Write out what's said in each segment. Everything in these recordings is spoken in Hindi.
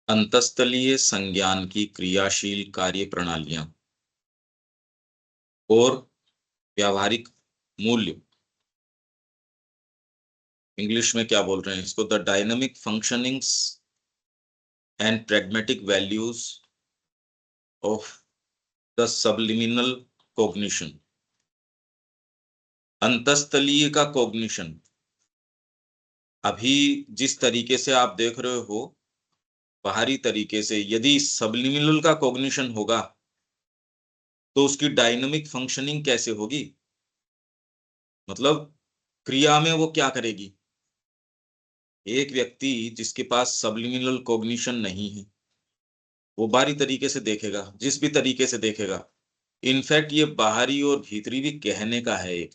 अंतःस्थलीय संज्ञान की क्रियाशील कार्य प्रणालियां और व्यावहारिक मूल्य। इंग्लिश में क्या बोल रहे हैं इसको? The dynamic functionings and pragmatic values of the subliminal cognition. अंतःस्थलीय का कॉग्निशन अभी जिस तरीके से आप देख रहे हो, बाहरी तरीके से, यदि सबलिमिनल का कॉग्निशन होगा तो उसकी डायनामिक फंक्शनिंग कैसे होगी? मतलब क्रिया में वो क्या करेगी? एक व्यक्ति जिसके पास सबलिमिनल कॉग्निशन नहीं है, वो बाहरी तरीके से देखेगा, जिस भी तरीके से देखेगा। इनफैक्ट ये बाहरी और भीतरी भी कहने का है एक।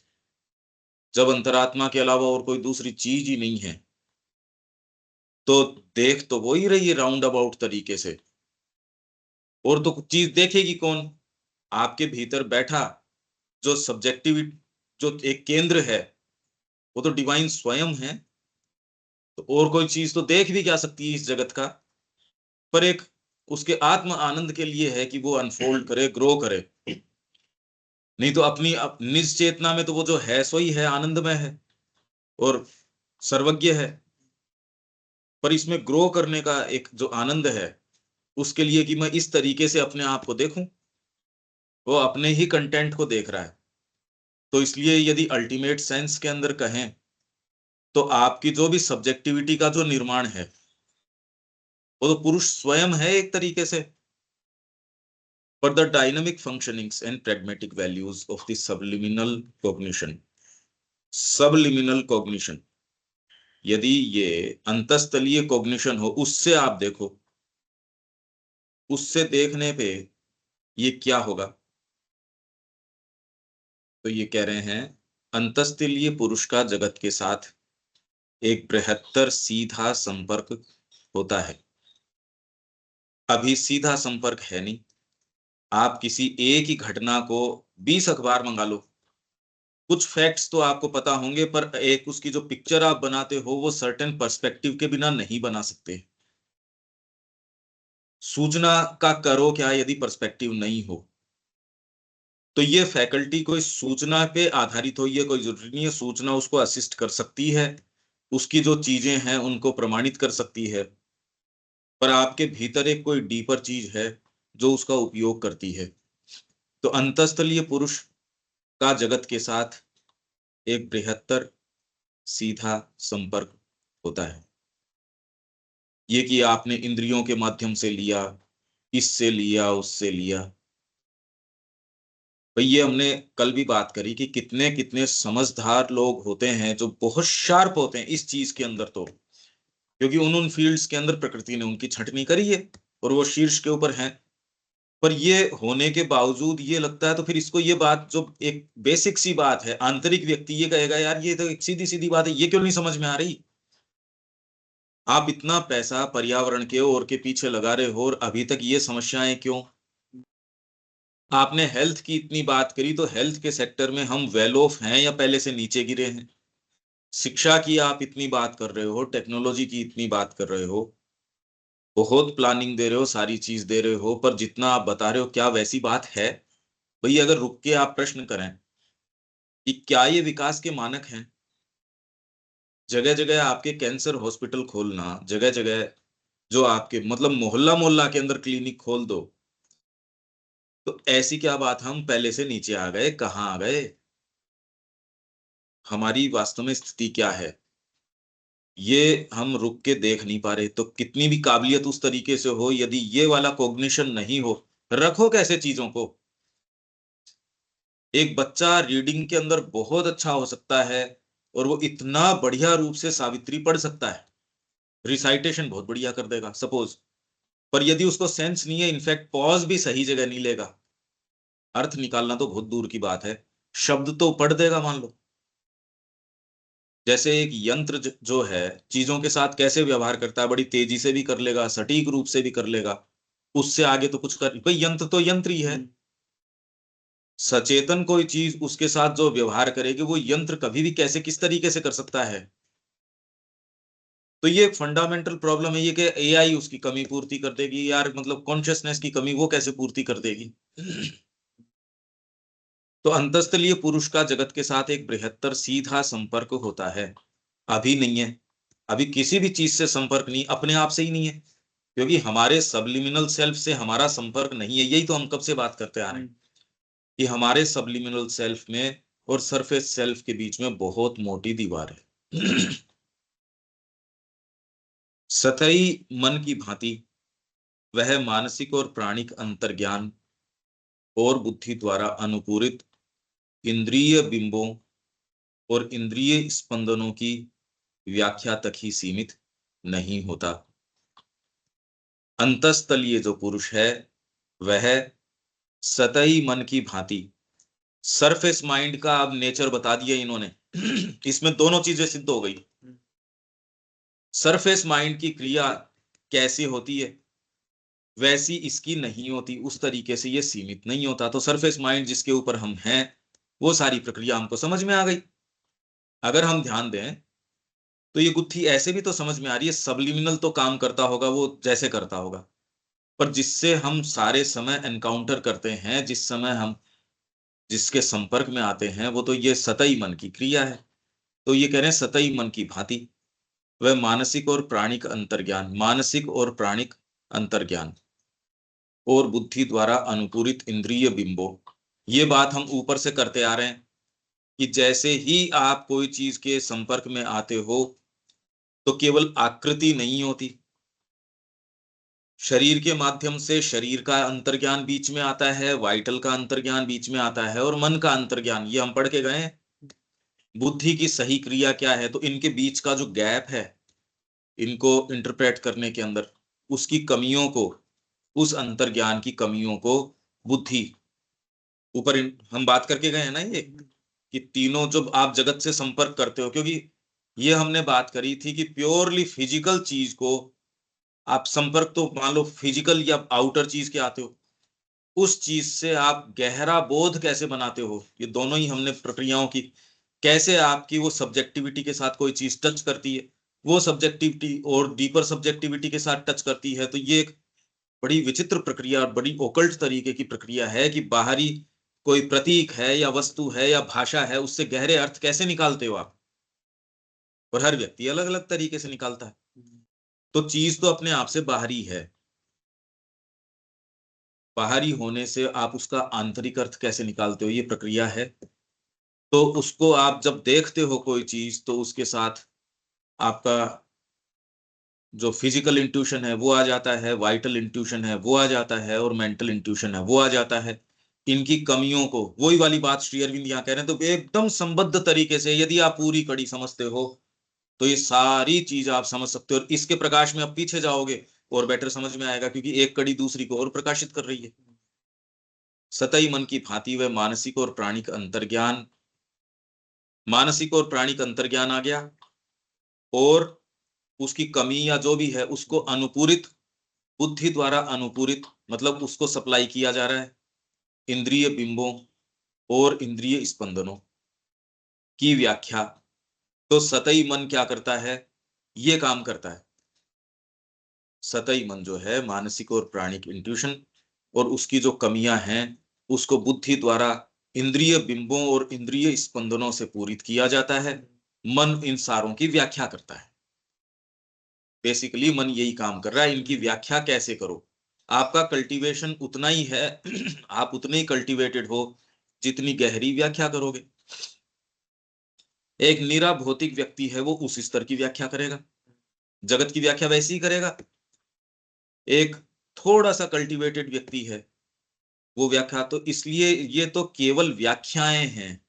जब अंतरात्मा के अलावा और कोई दूसरी चीज ही नहीं है, तो देख तो वो ही रही है राउंड अबाउट तरीके से। और तो चीज देखेगी कौन? आपके भीतर बैठा जो सब्जेक्टिव, जो एक केंद्र है, वो तो डिवाइन स्वयं है। तो और कोई चीज तो देख भी क्या सकती है इस जगत का? पर एक उसके आत्म आनंद के लिए है कि वो अनफोल्ड करे, ग्रो करे। नहीं तो अपनी निज चेतना में तो वो जो है सो ही है, आनंदमय है और सर्वज्ञ है। पर इसमें ग्रो करने का एक जो आनंद है, उसके लिए कि मैं इस तरीके से अपने आप को देखूं, वो अपने ही कंटेंट को देख रहा है। तो इसलिए यदि अल्टीमेट सेंस के अंदर कहें, तो आपकी जो भी सब्जेक्टिविटी का जो निर्माण है, वो तो पुरुष स्वयं है एक तरीके से। पर the dynamic functionings and pragmatic values of the subliminal cognition, subliminal cognition, यदि ये अंतस्थलीय कॉग्निशन हो, उससे आप देखो, उससे देखने पे ये क्या होगा? तो ये कह रहे हैं, अंतस्थलीय पुरुष का जगत के साथ एक बृहत्तर सीधा संपर्क होता है। अभी सीधा संपर्क है नहीं। आप किसी एक ही घटना को 20 अखबार मंगा लो, कुछ फैक्ट्स तो आपको पता होंगे, पर एक उसकी जो पिक्चर आप बनाते हो वो सर्टेन पर्सपेक्टिव के बिना नहीं बना सकते। सूचना का करो क्या यदि पर्सपेक्टिव नहीं हो? तो ये फैकल्टी कोई सूचना पे आधारित हो, ये कोई जरूरी नहीं है। सूचना उसको असिस्ट कर सकती है, उसकी जो चीजें हैं उनको प्रमाणित कर सकती है, पर आपके भीतर एक कोई डीपर चीज है जो उसका उपयोग करती है। तो अंतस्थलीय पुरुष का जगत के साथ एक बृहत्तर सीधा संपर्क होता है। ये कि आपने इंद्रियों के माध्यम से लिया, इससे लिया, उससे लिया। भाई ये हमने कल भी बात करी कि कितने कितने समझदार लोग होते हैं जो बहुत शार्प होते हैं इस चीज के अंदर, तो क्योंकि उन फील्ड्स के अंदर प्रकृति ने उनकी छटनी करी है और वो शीर्ष के ऊपर हैं। पर ये होने के बावजूद ये लगता है, तो फिर इसको, ये बात जो एक बेसिक सी बात है, आंतरिक व्यक्ति ये कहेगा यार ये तो एक सीधी सीधी बात है, ये क्यों नहीं समझ में आ रही? आप इतना पैसा पर्यावरण के और के पीछे लगा रहे हो और अभी तक ये समस्याएं क्यों? आपने हेल्थ की इतनी बात करी, तो हेल्थ के सेक्टर में हम वेल ऑफ हैं या पहले से नीचे गिरे हैं? शिक्षा की आप इतनी बात कर रहे हो, टेक्नोलॉजी की इतनी बात कर रहे हो, बहुत प्लानिंग दे रहे हो, सारी चीज दे रहे हो, पर जितना आप बता रहे हो क्या वैसी बात है? भाई अगर रुक के आप प्रश्न करें कि क्या ये विकास के मानक हैं? जगह जगह आपके कैंसर हॉस्पिटल खोलना, जगह जगह जो आपके मतलब मोहल्ला मोहल्ला के अंदर क्लिनिक खोल दो, तो ऐसी क्या बात हम पहले से नीचे आ गए? कहाँ आ गए? हमारी वास्तव में स्थिति क्या है, ये हम रुक के देख नहीं पा रहे। तो कितनी भी काबिलियत उस तरीके से हो, यदि ये वाला कॉग्निशन नहीं हो, रखो कैसे चीजों को? एक बच्चा रीडिंग के अंदर बहुत अच्छा हो सकता है और वो इतना बढ़िया रूप से सावित्री पढ़ सकता है, रिसाइटेशन बहुत बढ़िया कर देगा सपोज। पर यदि उसको सेंस नहीं है, इनफैक्ट पॉज भी सही जगह नहीं लेगा, अर्थ निकालना तो बहुत दूर की बात है, शब्द तो पढ़ देगा मान लो। जैसे एक यंत्र जो है चीजों के साथ कैसे व्यवहार करता है, बड़ी तेजी से भी कर लेगा, सटीक रूप से भी कर लेगा, उससे आगे तो कुछ कर भाई, यंत्र तो यंत्र ही है। सचेतन कोई चीज उसके साथ जो व्यवहार करेगी, वो यंत्र कभी भी कैसे किस तरीके से कर सकता है? तो ये फंडामेंटल प्रॉब्लम है ये कि एआई उसकी कमी पूर्ति कर देगी यार, मतलब कॉन्शियसनेस की कमी वो कैसे पूर्ति कर देगी। तो अंतस्तलीय पुरुष का जगत के साथ एक बृहत्तर सीधा संपर्क होता है। अभी नहीं है, अभी किसी भी चीज से संपर्क नहीं, अपने आप से ही नहीं है, क्योंकि हमारे सबलिमिनल सेल्फ से हमारा संपर्क नहीं है। यही तो हम कब से बात करते आ रहे हैं कि हमारे सबलिमिनल सेल्फ में और सरफेस सेल्फ के बीच में बहुत मोटी दीवार है। सतही मन की भांति वह मानसिक और प्राणिक अंतर्ज्ञान और बुद्धि द्वारा अनुपूरित इंद्रिय बिंबों और इंद्रिय स्पंदनों की व्याख्या तक ही सीमित नहीं होता। अंतस्तलीय जो पुरुष है वह सतही मन की भांति, सरफेस माइंड का अब नेचर बता दिया इन्होंने। इसमें दोनों चीजें सिद्ध हो गई। सरफेस माइंड की क्रिया कैसी होती है वैसी इसकी नहीं होती, उस तरीके से ये सीमित नहीं होता। तो सरफेस माइंड जिसके ऊपर हम हैं वो सारी प्रक्रिया हमको समझ में आ गई। अगर हम ध्यान दें तो ये गुत्थी ऐसे भी तो समझ में आ रही है, सबलिमिनल तो काम करता होगा वो जैसे करता होगा, पर जिससे हम सारे समय एनकाउंटर करते हैं, जिस समय हम जिसके संपर्क में आते हैं, वो तो ये सतही मन की क्रिया है। तो ये कह रहे हैं सतही मन की भांति वह मानसिक और प्राणिक अंतर्ज्ञान, मानसिक और प्राणिक अंतर्ज्ञान और बुद्धि द्वारा अनुपूरित इंद्रिय बिंबों, ये बात हम ऊपर से करते आ रहे हैं कि जैसे ही आप कोई चीज के संपर्क में आते हो तो केवल आकृति नहीं होती, शरीर के माध्यम से शरीर का अंतर्ज्ञान बीच में आता है, वाइटल का अंतर्ज्ञान बीच में आता है और मन का अंतर्ज्ञान, ये हम पढ़ के गए हैं। बुद्धि की सही क्रिया क्या है, तो इनके बीच का जो गैप है, इनको इंटरप्रेट करने के अंदर उसकी कमियों को, उस अंतर्ज्ञान की कमियों को बुद्धि ऊपर हम बात करके गए हैं ना ये, कि तीनों जब आप जगत से संपर्क करते हो, क्योंकि ये हमने बात करी थी कि प्योरली फिजिकल चीज को आप संपर्क तो मान लो फिजिकल या आउटर चीज के आते हो, उस चीज से आप गहरा बोध कैसे बनाते हो, ये दोनों ही हमने प्रक्रियाओं की, कैसे आपकी वो सब्जेक्टिविटी के साथ कोई चीज टच करती है, वो सब्जेक्टिविटी और डीपर सब्जेक्टिविटी के साथ टच करती है। तो ये एक बड़ी विचित्र प्रक्रिया और बड़ी ओकल्ट तरीके की प्रक्रिया है कि बाहरी कोई प्रतीक है या वस्तु है या भाषा है, उससे गहरे अर्थ कैसे निकालते हो आप, और हर व्यक्ति अलग अलग तरीके से निकालता है। तो चीज तो अपने आप से बाहरी है, बाहरी होने से आप उसका आंतरिक अर्थ कैसे निकालते हो, ये प्रक्रिया है। तो उसको आप जब देखते हो कोई चीज, तो उसके साथ आपका जो फिजिकल इंट्यूशन है वो आ जाता है, वाइटल इंट्यूशन है वो आ जाता है, और मेंटल इंट्यूशन है वो आ जाता है। इनकी कमियों को, वही वाली बात श्री अरविंद यहाँ कह रहे हैं, तो एकदम संबद्ध तरीके से यदि आप पूरी कड़ी समझते हो तो ये सारी चीज आप समझ सकते हो, और इसके प्रकाश में आप पीछे जाओगे और बेटर समझ में आएगा, क्योंकि एक कड़ी दूसरी को और प्रकाशित कर रही है। सतही मन की भांति वह मानसिक और प्राणिक अंतर्ज्ञान, मानसिक और प्राणिक अंतर्ज्ञान आ गया, और उसकी कमी या जो भी है उसको अनुपूरित, बुद्धि द्वारा अनुपूरित, मतलब उसको सप्लाई किया जा रहा है इंद्रिय बिंबों और इंद्रिय स्पंदनों की व्याख्या। तो सतही मन क्या करता है, ये काम करता है। सतही मन जो है मानसिक और प्राणिक इंट्यूशन और उसकी जो कमियां हैं उसको बुद्धि द्वारा इंद्रिय बिंबों और इंद्रिय स्पंदनों से पूरित किया जाता है। मन इन सारों की व्याख्या करता है। बेसिकली मन यही काम कर रहा है, इनकी व्याख्या कैसे करो। आपका कल्टीवेशन उतना ही है, आप उतने ही कल्टीवेटेड हो जितनी गहरी व्याख्या करोगे। एक निरा भौतिक व्यक्ति है वो उस स्तर की व्याख्या करेगा, जगत की व्याख्या वैसी ही करेगा। एक थोड़ा सा कल्टीवेटेड व्यक्ति है वो व्याख्या, तो इसलिए ये तो केवल व्याख्याएं हैं,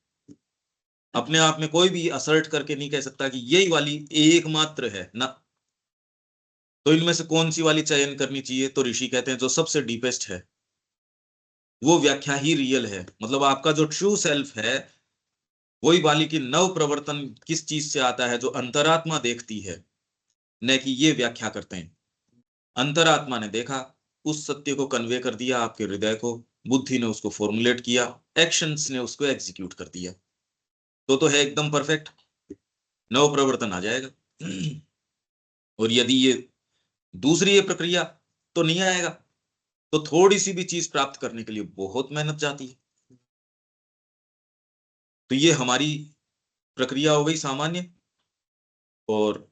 अपने आप में कोई भी असर्ट करके नहीं कह सकता कि यही वाली एकमात्र है ना। तो इनमें से कौन सी वाली चयन करनी चाहिए, तो ऋषि कहते हैं जो सबसे डीपेस्ट है वो व्याख्या ही रियल है। मतलब आपका जो ट्रू सेल्फ है वही वाली की नव प्रवर्तन किस चीज से आता है, जो अंतरात्मा देखती है, न कि ये व्याख्या करते हैं। अंतरात्मा ने देखा, उस सत्य को कन्वे कर दिया आपके हृदय को, बुद्धि ने उसको फॉर्मुलेट किया, एक्शंस ने उसको एग्जीक्यूट कर दिया, तो है एकदम परफेक्ट, नव प्रवर्तन आ जाएगा। और यदि ये दूसरी ये प्रक्रिया तो नहीं आएगा। तो थोड़ी सी भी चीज प्राप्त करने के लिए बहुत मेहनत जाती है। तो ये हमारी प्रक्रिया हो गई सामान्य। और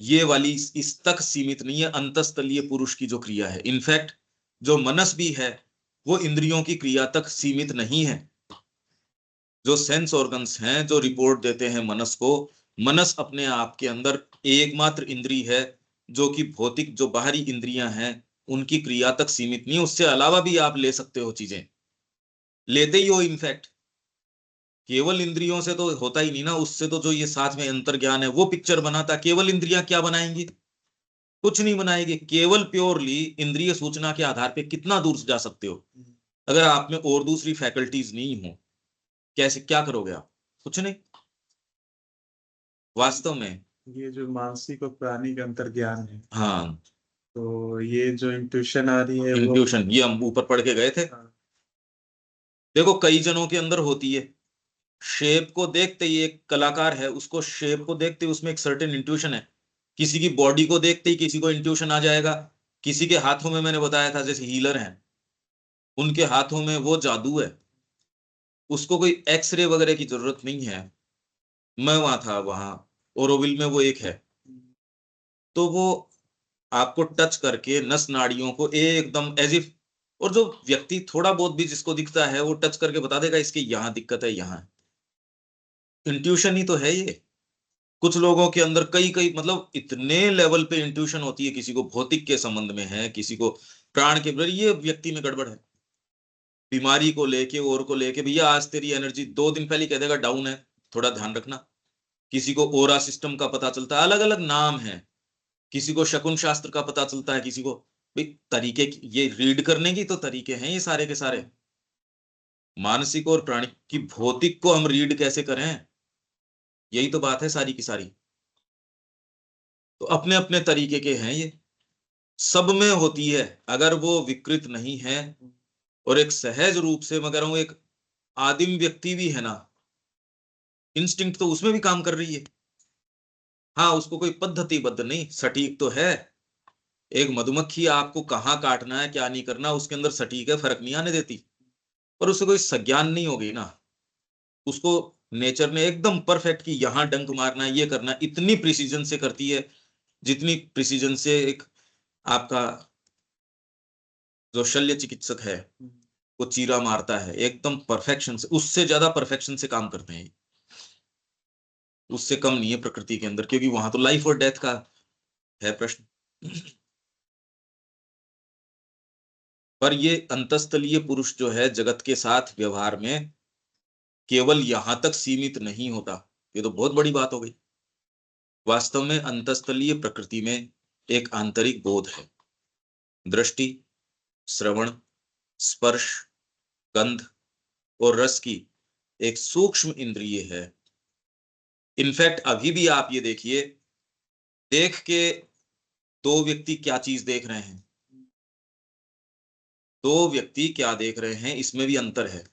ये वाली इस तक सीमित नहीं है, अंतस्तलीय पुरुष की जो क्रिया है। इनफैक्ट जो मनस भी है वो इंद्रियों की क्रिया तक सीमित नहीं है। जो सेंस ऑर्गन्स हैं जो रिपोर्ट देते हैं मनस को, मनस अपने आप के अंदर एकमात्र इंद्री है जो कि भौतिक जो बाहरी इंद्रियां हैं उनकी क्रिया तक सीमित नहीं। उससे अलावा भी आप ले सकते हो चीजें, लेते ही हो। इनफैक्ट केवल इंद्रियों से तो होता ही नहीं ना, उससे तो जो ये साथ में अंतर्ज्ञान है वो पिक्चर बनाता। केवल इंद्रियां क्या बनाएंगी? कुछ नहीं बनाएगी। केवल प्योरली इंद्रिय सूचना के आधार पे कितना दूर जा सकते हो? अगर आप में और दूसरी फैकल्टीज नहीं हो, कैसे क्या करोगे आप? कुछ नहीं वास्तव में। ये जो मानसिक और प्राणिक अंतर्ज्ञान है, हाँ, तो ये जो इंट्यूशन आ रही है वो। इंट्यूशन ये हम ऊपर पढ़ के गए थे। हाँ। देखो कई जनों के अंदर होती है। शेप को देखते ही, एक कलाकार है उसको शेप को देखते ही उसमें एक सर्टेन इंट्यूशन है। किसी की बॉडी को देखते ही किसी को इंट्यूशन आ जाएगा। किसी के हाथों में मैंने बताया था जैसे हीलर हैं, उनके हाथों में वो जादू है। उसको कोई एक्सरे वगैरह की जरूरत नहीं है। मैं वहां था, वहां ओरोविल में वो एक है। तो वो आपको टच करके नस नाड़ियों को एकदम एज इफ, और जो व्यक्ति थोड़ा बहुत भी जिसको दिखता है वो टच करके बता देगा इसके यहाँ दिक्कत है, यहाँ। इंट्यूशन ही तो है ये। कुछ लोगों के अंदर कई कई मतलब इतने लेवल पे इंट्यूशन होती है। किसी को भौतिक के संबंध में है, किसी को प्राण के, ये व्यक्ति में गड़बड़ है। बीमारी को लेके और को लेके, भैया आज तेरी एनर्जी 2 दिन पहले कह देगा डाउन है, थोड़ा ध्यान रखना। किसी को ओरा सिस्टम का पता चलता है, अलग अलग नाम है। किसी को शकुन शास्त्र का पता चलता है, किसी को भाई तरीके ये रीड करने की तो तरीके हैं ये सारे के सारे। मानसिक और प्राणिक की भौतिक को हम रीड कैसे करें? यही तो बात है सारी की सारी। तो अपने अपने तरीके के हैं ये, सब में होती है। अगर वो विकृत नहीं है और एक सहज रूप से, मगर वो एक आदिम व्यक्ति भी है ना, इंस्टिंक्ट तो उसमें भी काम कर रही है। हाँ, उसको कोई पद्धतिबद्ध नहीं, सटीक तो है। एक मधुमक्खी आपको कहाँ काटना है क्या नहीं करना उसके अंदर सटीक है, फर्क नहीं आने देती। पर उसे कोई संज्ञान नहीं होगी ना। उसको नेचर ने एकदम परफेक्ट की यहाँ डंक मारना है, ये करना है, इतनी प्रिसीजन से करती है जितनी प्रिसीजन से एक आपका जो शल्य चिकित्सक है वो चीरा मारता है, एकदम परफेक्शन से, उससे ज्यादा परफेक्शन से काम करते हैं। उससे कम नहीं है प्रकृति के अंदर, क्योंकि वहां तो लाइफ और डेथ का है प्रश्न। पर ये अंतस्थलीय पुरुष जो है जगत के साथ व्यवहार में केवल यहां तक सीमित नहीं होता। ये तो बहुत बड़ी बात हो गई। वास्तव में अंतस्थलीय प्रकृति में एक आंतरिक बोध है। दृष्टि, श्रवण, स्पर्श, गंध और रस की एक सूक्ष्म इंद्रिय है। इनफैक्ट अभी भी आप ये देखिए, देख के दो व्यक्ति क्या चीज देख रहे हैं, दो व्यक्ति क्या देख रहे हैं इसमें भी अंतर है।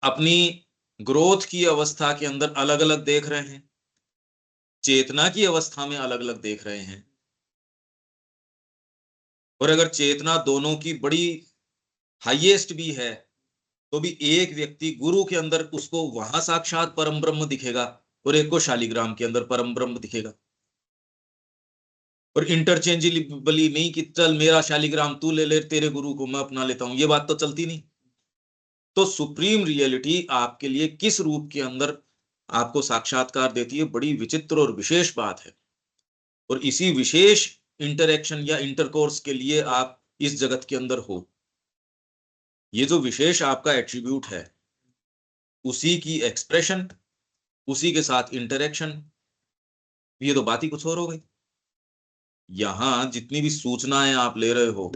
अपनी ग्रोथ की अवस्था के अंदर अलग अलग देख रहे हैं, चेतना की अवस्था में अलग अलग देख रहे हैं। और अगर चेतना दोनों की बड़ी हाईएस्ट भी है तो भी एक व्यक्ति गुरु के अंदर उसको वहां साक्षात परम ब्रह्म दिखेगा और एक को शालिग्राम के अंदर परम ब्रह्म दिखेगा। और इंटरचेंजेबली नहीं कि चल मेरा शालिग्राम तू ले ले, तेरे गुरु को मैं अपना लेता हूं, ये बात तो चलती नहीं। तो सुप्रीम रियलिटी आपके लिए किस रूप के अंदर आपको साक्षात्कार देती है, बड़ी विचित्र और विशेष बात है। और इसी विशेष इंटरेक्शन या इंटरकोर्स के लिए आप इस जगत के अंदर हो। ये जो विशेष आपका एट्रीब्यूट है उसी की एक्सप्रेशन, उसी के साथ इंटरेक्शन, ये तो बात ही कुछ और हो गई। यहां जितनी भी सूचनाएं आप ले रहे हो,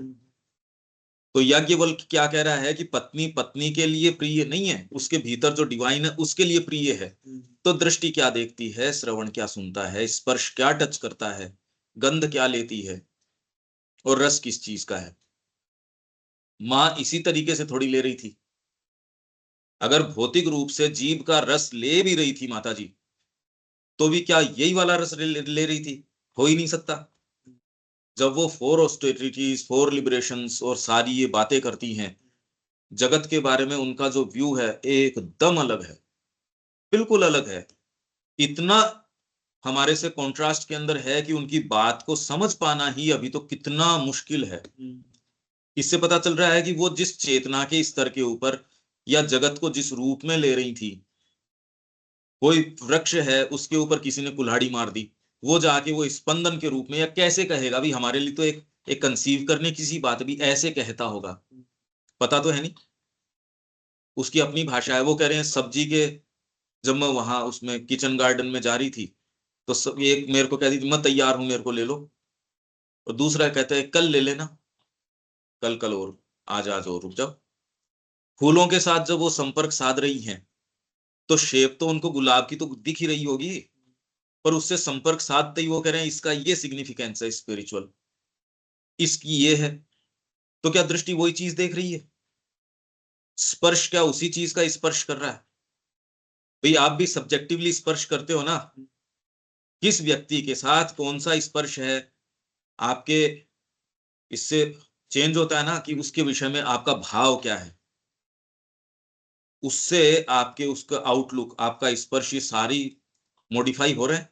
तो याज्ञवल्क्य क्या कह रहा है कि पत्नी पत्नी के लिए प्रिय नहीं है, उसके भीतर जो डिवाइन है उसके लिए प्रिय है। तो दृष्टि क्या देखती है, श्रवण क्या सुनता है, स्पर्श क्या टच करता है, गंध क्या लेती है, और रस किस चीज का है। मां इसी तरीके से थोड़ी ले रही थी। अगर भौतिक रूप से जीव का रस ले भी रही थी माता जी, तो भी क्या यही वाला रस ले रही थी? हो ही नहीं सकता। जब वो 4 ऑस्टेरिटीज, 4 लिबरेशंस और सारी ये बातें करती हैं, जगत के बारे में उनका जो व्यू है एकदम अलग है, बिल्कुल अलग है। इतना हमारे से कॉन्ट्रास्ट के अंदर है कि उनकी बात को समझ पाना ही अभी तो कितना मुश्किल है। इससे पता चल रहा है कि वो जिस चेतना के स्तर के ऊपर या जगत को जिस रूप में ले रही थी, कोई वृक्ष है उसके ऊपर किसी ने कुल्हाड़ी मार दी, वो जाके वो स्पंदन के रूप में, या कैसे कहेगा भी, हमारे लिए तो एक कंसीव करने की सी बात भी ऐसे कहता होगा, पता तो है नहीं। उसकी अपनी भाषा है। वो कह रहे हैं सब्जी के, जब मैं वहां उसमें किचन गार्डन में जा रही थी तो सब, एक मेरे को कहती थी मैं तैयार हूं मेरे को ले लो, और दूसरा कहता है कल ले लेना, कल कल और आज आज और रुक जाओ। फूलों के साथ जब वो संपर्क साध रही हैं तो शेप तो उनको गुलाब की तो दिख ही रही होगी, पर उससे संपर्क साधते ही वो कह रहे हैं इसका ये सिग्निफिकेंस है स्पिरिचुअल, इसकी ये है। तो क्या दृष्टि वही चीज देख रही है? स्पर्श क्या उसी चीज का स्पर्श कर रहा है? भाई आप भी सब्जेक्टिवली स्पर्श करते हो ना, किस व्यक्ति के साथ कौन सा स्पर्श है आपके, इससे चेंज होता है ना कि उसके विषय में आपका भाव क्या है, उससे आपके उसका आउटलुक, आपका स्पर्श, ये सारी मॉडिफाई हो रहे हैं।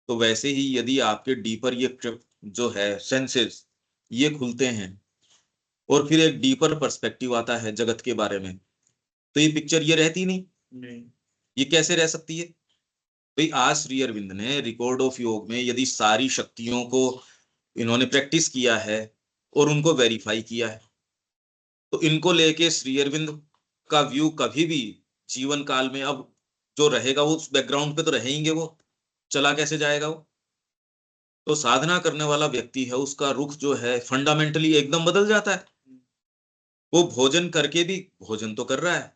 तो वैसे ही यदि आपके डीपर ये जो है सेंसेस ये खुलते हैं और फिर एक डीपर पर्सपेक्टिव आता है जगत के बारे में, तो ये पिक्चर ये रहती नहीं। ये कैसे रह सकती है? भाई आज श्री अरविंद ने रिकॉर्ड ऑफ योग में यदि सारी शक्तियों को इन्होंने प्रैक्टिस किया है और उनको वेरीफाई किया है, तो इनको लेके श्री अरविंद का व्यू कभी भी जीवन काल में अब जो रहेगा वो उस बैकग्राउंड पे तो रहेंगे, वो चला कैसे जाएगा वो? तो साधना करने वाला व्यक्ति है, उसका रुख जो है फंडामेंटली एकदम बदल जाता है। वो भोजन करके भी भोजन तो कर रहा है,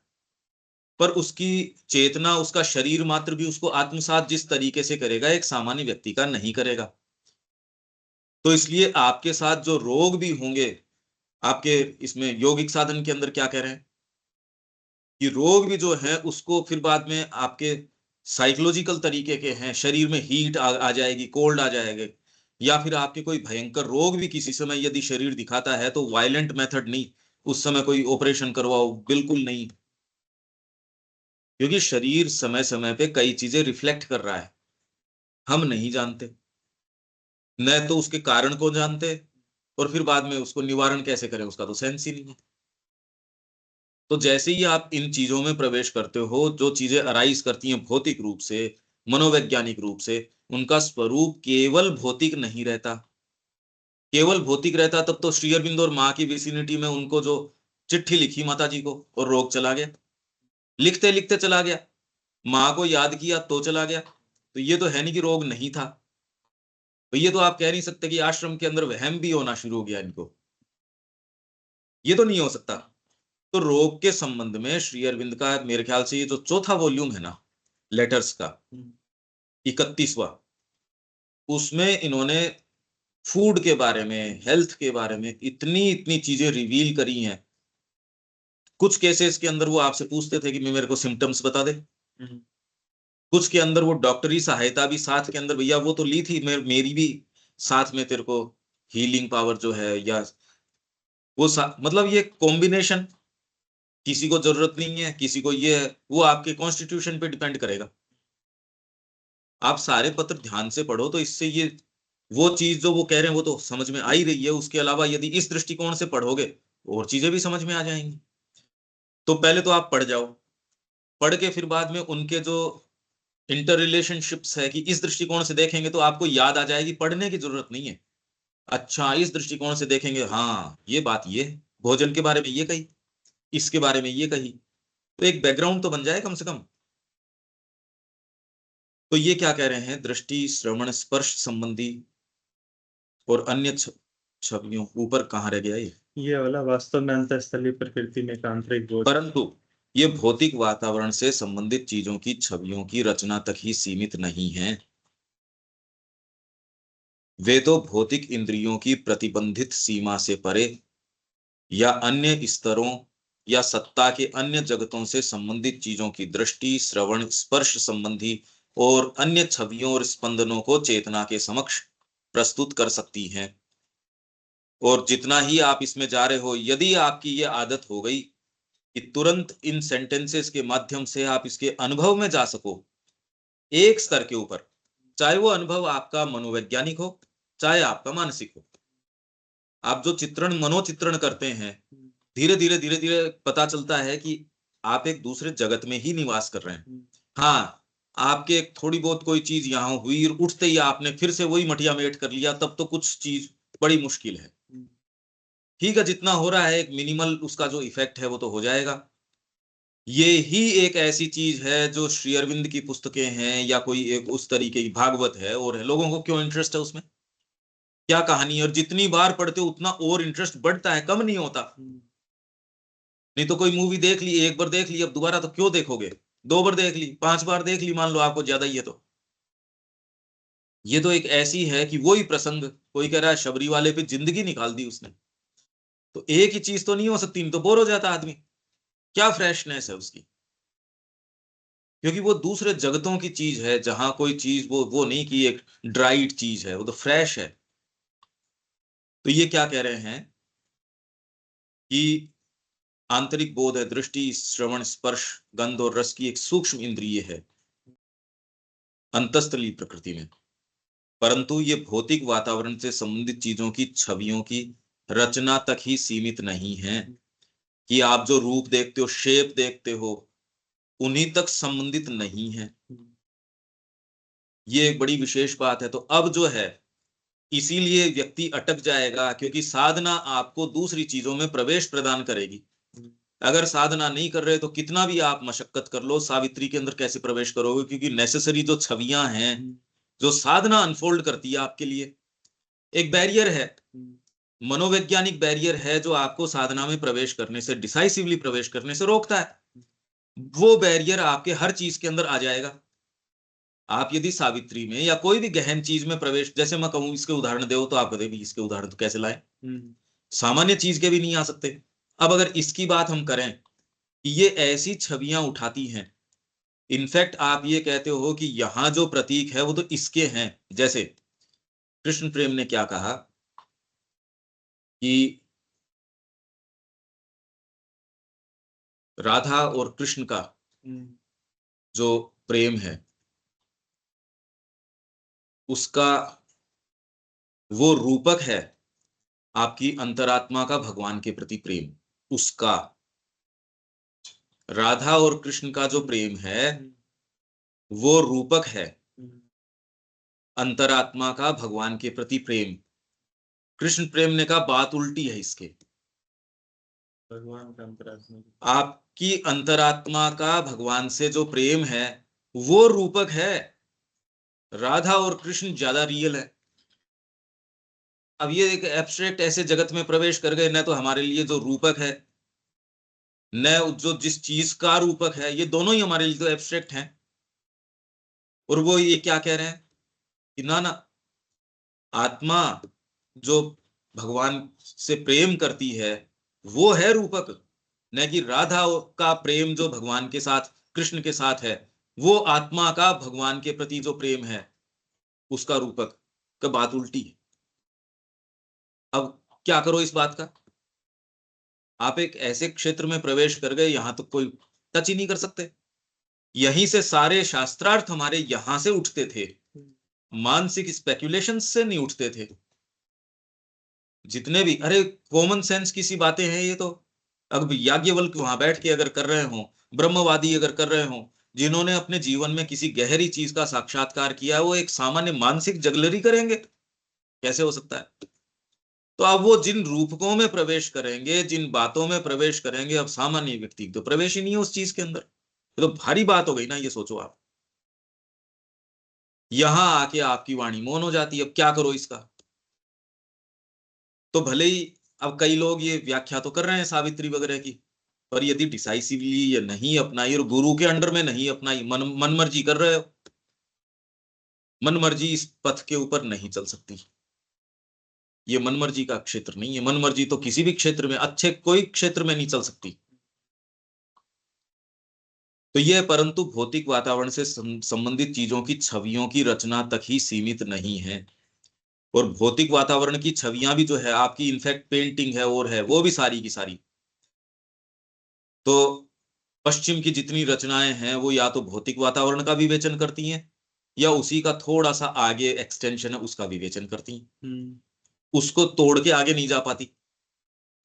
पर उसकी चेतना, उसका शरीर मात्र भी उसको आत्मसात जिस तरीके से करेगा एक सामान्य व्यक्ति का नहीं करेगा। तो इसलिए आपके साथ जो रोग भी होंगे, आपके इसमें यौगिक साधन के अंदर क्या कह रहे हैं कि रोग भी जो है उसको फिर बाद में आपके साइकोलॉजिकल तरीके के हैं, शरीर में हीट आ जाएगी, कोल्ड आ जाएगा, या फिर आपके कोई भयंकर रोग भी किसी समय यदि शरीर दिखाता है तो वायलेंट मेथड नहीं, उस समय कोई ऑपरेशन करवाओ, बिल्कुल नहीं। क्योंकि शरीर समय समय पे कई चीजें रिफ्लेक्ट कर रहा है, हम नहीं जानते, न तो उसके कारण को जानते, और फिर बाद में उसको निवारण कैसे करें उसका तो सेंस ही नहीं है। तो जैसे ही आप इन चीजों में प्रवेश करते हो, जो चीजें अराइज करती हैं भौतिक रूप से, मनोवैज्ञानिक रूप से, उनका स्वरूप केवल भौतिक नहीं रहता। केवल भौतिक रहता तब तो श्री अरविंद और माँ की विसिनिटी में उनको जो चिट्ठी लिखी माता जी को और रोग चला गया, लिखते लिखते चला गया, माँ को याद किया तो चला गया। तो ये तो है नहीं कि रोग नहीं था। तो ये तो आप कह नहीं सकते कि आश्रम के अंदर वहम भी होना शुरू हो गया इनको, ये तो नहीं हो सकता। तो रोग के संबंध में श्री अरविंद का मेरे ख्याल से ये जो चौथा वॉल्यूम है ना लेटर्स का, 31वां, उसमें इन्होंने फूड के बारे में, हेल्थ के बारे में इतनी इतनी चीजें रिवील करी हैं। कुछ केसेस के अंदर वो आपसे पूछते थे कि मेरे को सिम्टम्स बता दे, कुछ के अंदर वो डॉक्टरी सहायता भी साथ के अंदर, भैया वो तो ली थी, मेरी भी साथ में तेरे को हीलिंग पावर जो है, या वो मतलब ये कॉम्बिनेशन, किसी को जरूरत नहीं है, किसी को ये है, वो आपके कॉन्स्टिट्यूशन पे डिपेंड करेगा। आप सारे पत्र ध्यान से पढ़ो तो इससे ये वो चीज जो वो कह रहे हैं वो तो समझ में आ ही रही है। उसके अलावा यदि इस दृष्टिकोण से पढ़ोगे और चीजें भी समझ में आ जाएंगी। तो पहले तो आप पढ़ जाओ, पढ़ के फिर बाद में उनके जो इंटर रिलेशनशिप्स है कि इस दृष्टिकोण से देखेंगे तो आपको याद आ जाएगी, पढ़ने की जरूरत नहीं है। अच्छा इस दृष्टिकोण से देखेंगे, हाँ ये बात ये है, भोजन के बारे में ये कही, इसके बारे में ये कही, तो एक बैकग्राउंड तो बन जाए कम से कम। तो ये क्या कह रहे हैं, दृष्टि श्रवण स्पर्श संबंधी और अन्य छवियों, ऊपर कहाँ रह गया ये वाला वास्तव में अंतःस्थलीय प्रकृति में एक आंतरिक बोध, परंतु ये भौतिक वातावरण से संबंधित चीजों की छवियों की रचना तक ही सीमित नहीं है। वे तो भौतिक इंद्रियों की प्रतिबंधित सीमा से परे या अन्य स्तरों या सत्ता के अन्य जगतों से संबंधित चीजों की दृष्टि श्रवण स्पर्श संबंधी और अन्य छवियों और स्पंदनों को चेतना के समक्ष प्रस्तुत कर सकती हैं। और जितना ही आप इसमें जा रहे हो, यदि आपकी ये आदत हो गई कि तुरंत इन सेंटेंसेस के माध्यम से आप इसके अनुभव में जा सको, एक स्तर के ऊपर, चाहे वो अनुभव आपका मनोवैज्ञानिक हो, चाहे आपका मानसिक हो। आप जो चित्रण मनोचित्रण करते हैं, धीरे धीरे धीरे धीरे पता चलता है कि आप एक दूसरे जगत में ही निवास कर रहे हैं। हाँ, आपके एक थोड़ी बहुत कोई चीज यहाँ हुई और उठते ही आपने फिर से वही मटिया मेट कर लिया, तब तो कुछ चीज बड़ी मुश्किल है। ठीक है, जितना हो रहा है एक मिनिमल उसका जो इफेक्ट है वो तो हो जाएगा। ये ही एक ऐसी चीज है जो श्री अरविंद की पुस्तकें हैं या कोई एक उस तरीके की भागवत है और है, लोगों को क्यों इंटरेस्ट है उसमें, क्या कहानी है, और जितनी बार पढ़ते हो उतना और इंटरेस्ट बढ़ता है, कम नहीं होता। नहीं तो कोई मूवी देख ली, एक बार देख ली, अब दोबारा तो क्यों देखोगे, 2 बार देख ली, 5 बार देख ली, मान लो आपको ज्यादा ही है तो। ये तो एक ऐसी है कि वही प्रसंग, कोई कह रहा है शबरी वाले पे जिंदगी निकाल दी उसने, तो एक ही चीज तो नहीं हो सकती, नहीं तो बोर हो जाता आदमी। क्या फ्रेशनेस है उसकी, क्योंकि वो दूसरे जगतों की चीज है, जहां कोई चीज वो नहीं कि एक ड्राइड चीज है, वो तो फ्रेश है। तो ये क्या कह रहे हैं कि आंतरिक बोध है, दृष्टि, श्रवण, स्पर्श, गंध और रस की एक सूक्ष्म इंद्रिय है अंतस्थली प्रकृति में, परंतु ये भौतिक वातावरण से संबंधित चीजों की छवियों की रचना तक ही सीमित नहीं है, कि आप जो रूप देखते हो, शेप देखते हो, उन्हीं तक संबंधित नहीं है। ये एक बड़ी विशेष बात है। तो अब जो है, इसीलिए व्यक्ति अटक जाएगा, क्योंकि साधना आपको दूसरी चीजों में प्रवेश प्रदान करेगी। अगर साधना नहीं कर रहे तो कितना भी आप मशक्कत कर लो, सावित्री के अंदर कैसे प्रवेश करोगे, क्योंकि नेसेसरी जो छवियां हैं, जो साधना अनफोल्ड करती है आपके लिए, एक बैरियर है, मनोवैज्ञानिक बैरियर है, जो आपको साधना में प्रवेश करने से, डिसाइसिवली प्रवेश करने से रोकता है। वो बैरियर आपके हर चीज के अंदर आ जाएगा। आप यदि सावित्री में या कोई भी गहन चीज में प्रवेश, जैसे मैं कहूं इसके उदाहरण दो, तो आप कहते भी इसके उदाहरण तो कैसे लाए, सामान्य चीज के भी नहीं आ सकते। अब अगर इसकी बात हम करें कि ये ऐसी छवियां उठाती हैं, इनफैक्ट आप ये कहते हो कि यहां जो प्रतीक है वो तो इसके हैं। जैसे कृष्ण प्रेम ने क्या कहा कि राधा और कृष्ण का जो प्रेम है, उसका वो रूपक है आपकी अंतरात्मा का भगवान के प्रति प्रेम। उसका, राधा और कृष्ण का जो प्रेम है वो रूपक है अंतरात्मा का भगवान के प्रति प्रेम। कृष्ण प्रेम ने कहा बात उल्टी है इसके, भगवान का अंतरात्मा, आपकी अंतरात्मा का भगवान से जो प्रेम है वो रूपक है, राधा और कृष्ण ज्यादा रियल है। अब ये एक एब्स्ट्रैक्ट ऐसे जगत में प्रवेश कर गए, न तो हमारे लिए जो रूपक है, न जो जिस चीज का रूपक है, ये दोनों ही हमारे लिए तो एब्स्ट्रैक्ट हैं। और वो ये क्या कह रहे हैं कि ना ना, आत्मा जो भगवान से प्रेम करती है वो है रूपक, न कि राधा का प्रेम जो भगवान के साथ, कृष्ण के साथ है, वो आत्मा का भगवान के प्रति जो प्रेम है उसका रूपक। का बात उल्टी है। अब क्या करो इस बात का, आप एक ऐसे क्षेत्र में प्रवेश कर गए, यहां तो कोई टच ही नहीं कर सकते। यहीं से सारे शास्त्रार्थ हमारे यहां से उठते थे, मानसिक स्पेक्युलेशन से नहीं उठते थे। जितने भी, अरे कॉमन सेंस की सी बातें हैं ये तो। अब याज्ञवल्क्य वहां बैठ के अगर कर रहे हो, ब्रह्मवादी अगर कर रहे हो, जिन्होंने अपने जीवन में किसी गहरी चीज का साक्षात्कार किया, वो एक सामान्य मानसिक जगलरी करेंगे? कैसे हो सकता है? तो अब वो जिन रूपकों में प्रवेश करेंगे, जिन बातों में प्रवेश करेंगे, अब सामान्य व्यक्ति तो प्रवेश ही नहीं है उस चीज के अंदर। तो भारी बात हो गई ना, ये सोचो आप। यहां आके आपकी वाणी मौन हो जाती है, अब क्या करो इसका। तो भले ही अब कई लोग ये व्याख्या तो कर रहे हैं सावित्री वगैरह की, पर यदि डिसाइसिवली ये नहीं अपनाई और गुरु के अंडर में नहीं अपनाई, मन मर्जी कर रहे हो, मन मर्जी इस पथ के ऊपर नहीं चल सकती। ये मन मर्जी का क्षेत्र नहीं है। मन मर्जी तो किसी भी क्षेत्र में, अच्छे कोई क्षेत्र में नहीं चल सकती। तो यह परंतु भौतिक वातावरण से संबंधित चीजों की छवियों की रचना तक ही सीमित नहीं है। और भौतिक वातावरण की छवियां भी जो है आपकी इनफैक्ट पेंटिंग है और है वो भी सारी की सारी, तो पश्चिम की जितनी रचनाएं हैं वो या तो भौतिक वातावरण का विवेचन करती हैं या उसी का थोड़ा सा आगे एक्सटेंशन है उसका विवेचन करती हैं, उसको तोड़ के आगे नहीं जा पाती।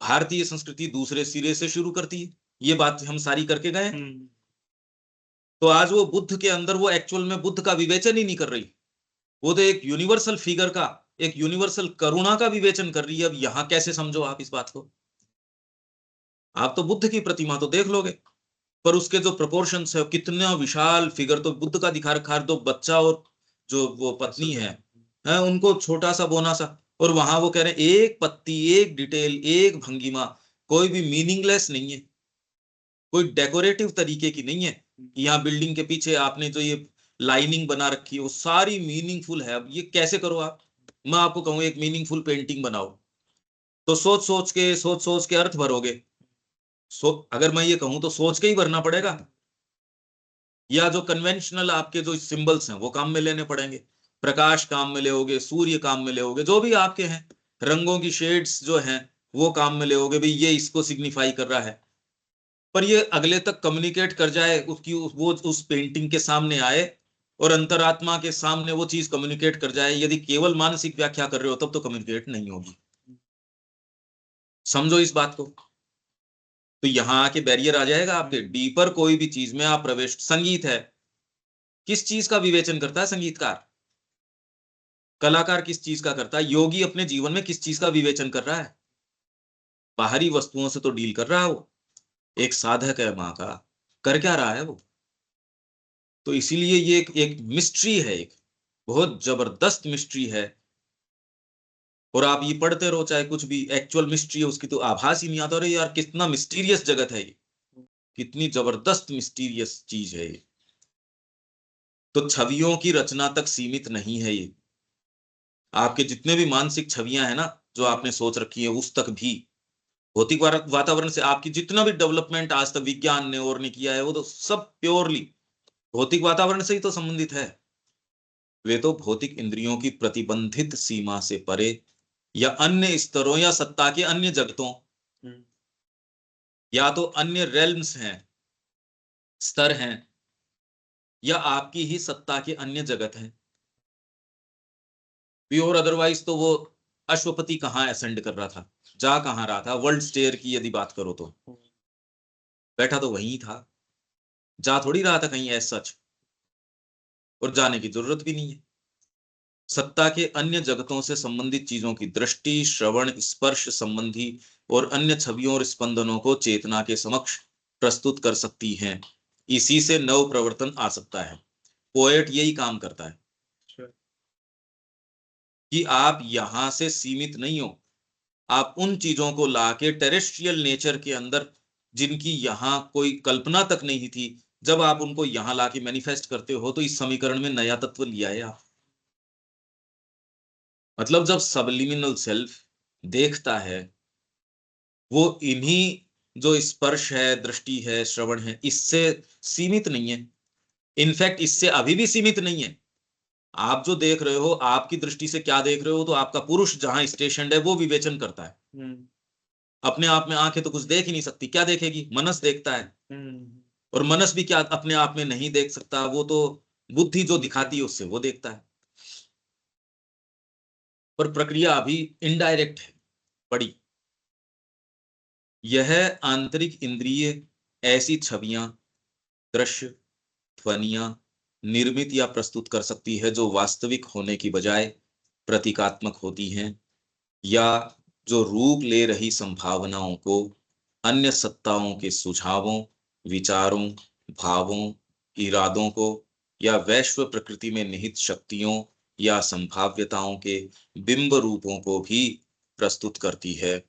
भारतीय संस्कृति दूसरे सिरे से शुरू करती है, ये बात हम सारी करके गए। तो आज वो बुद्ध के अंदर वो एक्चुअल में बुद्ध का विवेचन ही नहीं कर रही, वो तो एक यूनिवर्सल फिगर का, एक यूनिवर्सल करुणा का विवेचन कर रही है। अब यहां कैसे समझो आप इस बात को? आप तो बुद्ध की प्रतिमा तो देख लोगे, पर उसके जो प्रोपोर्शंस है कितना विशाल फिगर तो बुद्ध का दिखा रखा है, तो बच्चा और जो वो पत्नी है उनको छोटा सा बोना सा, और वहां वो कह रहे हैं एक पत्ती, एक डिटेल, एक भंगिमा कोई भी मीनिंगलेस नहीं है, कोई डेकोरेटिव तरीके की नहीं है। यहाँ बिल्डिंग के पीछे आपने जो ये लाइनिंग बना रखी है वो सारी मीनिंगफुल है। अब ये कैसे करो आप? मैं आपको कहूँ एक मीनिंगफुल पेंटिंग बनाओ तो सोच सोच के अर्थ भरोगे। अगर मैं ये कहूं तो सोच के ही भरना पड़ेगा, या जो कन्वेंशनल आपके जो सिंबल्स हैं वो काम में लेने पड़ेंगे, प्रकाश काम में लेओगे, सूर्य काम में लेओगे, जो भी आपके हैं रंगों की शेड्स जो हैं वो काम में लेओगे, भाई ये इसको सिग्निफाई कर रहा है। पर ये अगले तक कम्युनिकेट कर जाए, उसकी वो उस पेंटिंग के सामने आए और अंतरात्मा के सामने वो चीज कम्युनिकेट कर जाए। यदि केवल मानसिक व्याख्या कर रहे हो तब तो कम्युनिकेट नहीं होगी। समझो इस बात को। तो यहां आके बैरियर आ जाएगा आपके डीपर। कोई भी चीज में आप प्रवेश, संगीत है, किस चीज का विवेचन करता है संगीतकार? कलाकार किस चीज का करता है? योगी अपने जीवन में किस चीज का विवेचन कर रहा है? बाहरी वस्तुओं से तो डील कर रहा है वो, एक साधक है माँ का, कर क्या रहा है वो? तो इसीलिए ये एक मिस्ट्री है, एक बहुत जबरदस्त मिस्ट्री है। और आप ये पढ़ते रहो चाहे कुछ भी, एक्चुअल मिस्ट्री है उसकी तो आभास ही नहीं आता। अरे यार कितना मिस्टीरियस जगत है ये, कितनी जबरदस्त मिस्टीरियस चीज है ये। तो छवियों की रचना तक सीमित नहीं है ये। आपके जितने भी मानसिक छवियां हैं ना जो आपने सोच रखी है उस तक भी भौतिक वातावरण से आपकी जितना भी डेवलपमेंट आज तक विज्ञान ने और ने किया है वो तो सब प्योरली भौतिक वातावरण से ही तो संबंधित है। वे तो भौतिक इंद्रियों की प्रतिबंधित सीमा से परे या अन्य स्तरों या सत्ता के अन्य जगतों, या तो अन्य रेल्म्स हैं, स्तर हैं, या आपकी ही सत्ता के अन्य जगत हैं। प्योर अदरवाइज तो वो अश्वपति कहाँ असेंड कर रहा था, जा कहाँ रहा था? वर्ल्ड स्टेयर की यदि बात करो तो बैठा तो वहीं था, जा थोड़ी रहा था कहीं ऐसा सच, और जाने की जरूरत भी नहीं है। सत्ता के अन्य जगतों से संबंधित चीजों की दृष्टि, श्रवण, स्पर्श संबंधी और अन्य छवियों और स्पंदनों को चेतना के समक्ष प्रस्तुत कर सकती हैं। इसी से नव प्रवर्तन आ सकता है। पोएट यही काम करता है कि आप यहां से सीमित नहीं हो, आप उन चीजों को लाके टेरेस्ट्रियल नेचर के अंदर जिनकी यहां कोई कल्पना तक नहीं थी, जब आप उनको यहां लाके मैनिफेस्ट करते हो तो इस समीकरण में नया तत्व लिया है आप। मतलब जब सबलिमिनल सेल्फ देखता है वो इन्हीं जो स्पर्श है, दृष्टि है, श्रवण है, इससे सीमित नहीं है। इनफैक्ट इससे अभी भी सीमित नहीं है। आप जो देख रहे हो आपकी दृष्टि से क्या देख रहे हो, तो आपका पुरुष जहां स्टेशन है वो विवेचन करता है। अपने आप में आंखें तो कुछ देख ही नहीं सकती, क्या देखेगी? मनस देखता है। और मनस भी क्या अपने आप में नहीं देख सकता, वो तो बुद्धि जो दिखाती है उससे वो देखता है। पर प्रक्रिया अभी इनडायरेक्ट है बड़ी। यह आंतरिक इंद्रिय ऐसी छवियां, दृश्य, ध्वनियां निर्मित या प्रस्तुत कर सकती है जो वास्तविक होने की बजाय प्रतीकात्मक होती हैं, या जो रूप ले रही संभावनाओं को अन्य सत्ताओं के सुझावों, विचारों, भावों, इरादों को या वैश्व प्रकृति में निहित शक्तियों या संभाव्यताओं के बिंब रूपों को भी प्रस्तुत करती है।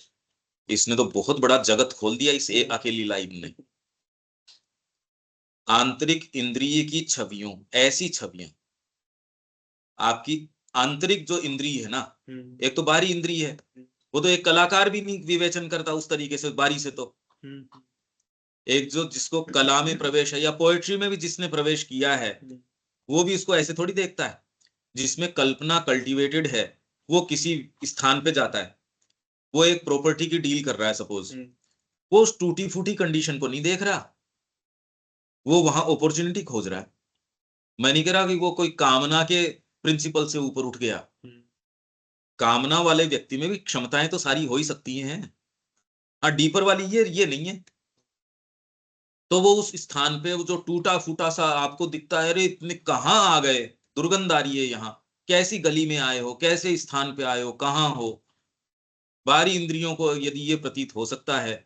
इसने तो बहुत बड़ा जगत खोल दिया इस अकेली लाइन ने। आंतरिक इंद्रिय की छवियों, ऐसी छवियां आपकी आंतरिक जो इंद्रिय है ना, एक तो बाहरी इंद्रिय है, वो तो एक कलाकार भी नहीं विवेचन करता उस तरीके से बारी से। तो एक जो जिसको कला में प्रवेश है या पोएट्री में भी जिसने प्रवेश किया है, वो भी इसको ऐसे थोड़ी देखता है। जिसमें कल्पना कल्टीवेटेड है, वो किसी स्थान पे जाता है, वो एक प्रॉपर्टी की डील कर रहा है सपोज, वो उस टूटी फूटी कंडीशन को नहीं देख रहा, वो वहां अपॉर्चुनिटी खोज रहा है। मैं नहीं कह रहा कि वो कोई कामना के प्रिंसिपल से ऊपर उठ गया। कामना वाले व्यक्ति में भी क्षमताएं तो सारी हो ही सकती हैं। हाँ, डीपर वाली ये नहीं है। तो वो उस स्थान पे वो जो टूटा फूटा सा आपको दिखता है, अरे इतने कहाँ आ गए, दुर्गंध आ रही है यहाँ, कैसी गली में आए हो, कैसे स्थान पे आए हो, कहाँ हो। बाहरी इंद्रियों को यदि ये प्रतीत हो सकता है,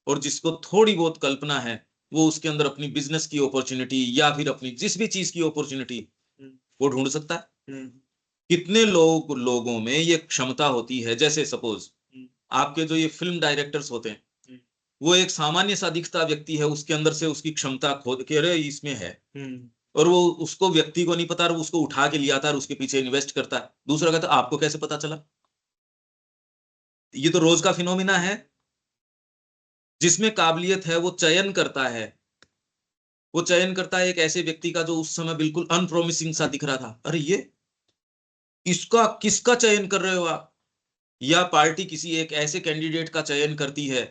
और जिसको थोड़ी बहुत कल्पना है, वो उसके अंदर अपनी बिजनेस की अपॉर्चुनिटी या फिर अपनी जिस भी चीज की अपॉर्चुनिटी वो ढूंढ सकता है। कितने लोगों में ये क्षमता होती है, जैसे सपोज आपके जो ये फिल्म डायरेक्टर्स होते हैं, वो एक सामान्य सा दिखता व्यक्ति है, उसके अंदर से उसकी क्षमता खोद के अरे इसमें है, और वो उसको व्यक्ति को नहीं पता, और उसको उठा के लिया आता है, उसके पीछे इन्वेस्ट करता है। दूसरा कहता है आपको कैसे पता चला। ये तो रोज का फिनोमिना है। जिसमें काबिलियत है वो चयन करता है, वो चयन करता है एक ऐसे व्यक्ति का जो उस समय बिल्कुल अनप्रोमिसिंग सा दिख रहा था। अरे ये इसका किसका चयन कर रहे हो आप, या पार्टी किसी एक ऐसे कैंडिडेट का चयन करती है,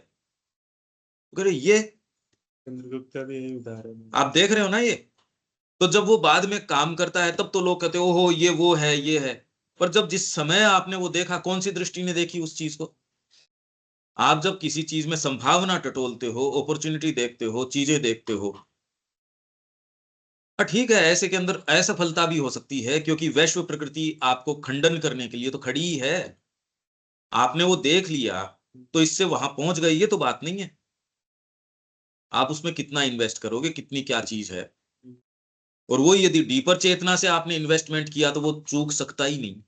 अरे ये चंद्रगुप्त का भी यही उदाहरण है। आप देख रहे हो ना ये। तो जब वो बाद में काम करता है तब तो लोग कहते हो ओहो ये वो है ये है, पर जब जिस समय आपने वो देखा, कौन सी दृष्टि ने देखी उस चीज को। आप जब किसी चीज में संभावना टटोलते हो, अपॉर्चुनिटी देखते हो, चीजें देखते हो, ठीक है, ऐसे के अंदर असफलता भी हो सकती है, क्योंकि वैश्व प्रकृति आपको खंडन करने के लिए तो खड़ी ही है। आपने वो देख लिया तो इससे वहां पहुंच गए, ये तो बात नहीं है। आप उसमें कितना इन्वेस्ट करोगे, कितनी क्या चीज है, और वो यदि डीपर चेतना से आपने इन्वेस्टमेंट किया तो वो चूक सकता ही नहीं।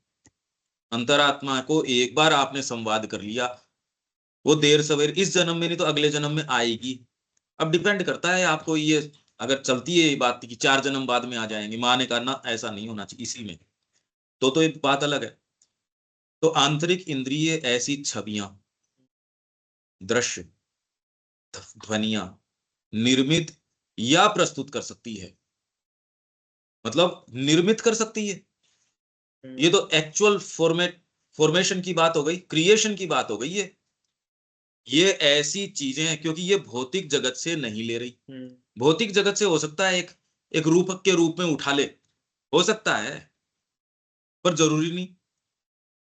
अंतरात्मा को एक बार आपने संवाद कर लिया, वो देर सवेर इस जन्म में नहीं तो अगले जन्म में आएगी। अब डिपेंड करता है आपको, ये अगर चलती है ये बात कि 4 जन्म बाद में आ जाएंगे, माँ ने कहा ना ऐसा नहीं होना चाहिए इसी में, तो एक बात अलग है। तो आंतरिक इंद्रिय ऐसी छवियां, दृश्य, ध्वनियां निर्मित या प्रस्तुत कर सकती है, मतलब निर्मित कर सकती है। ये तो एक्चुअल फॉर्मेशन की बात हो गई, क्रिएशन की बात हो गई। ये ऐसी चीजें हैं, क्योंकि ये भौतिक जगत से नहीं ले रही। भौतिक जगत से हो सकता है एक एक रूपक के रूप में उठा ले, हो सकता है, पर जरूरी नहीं।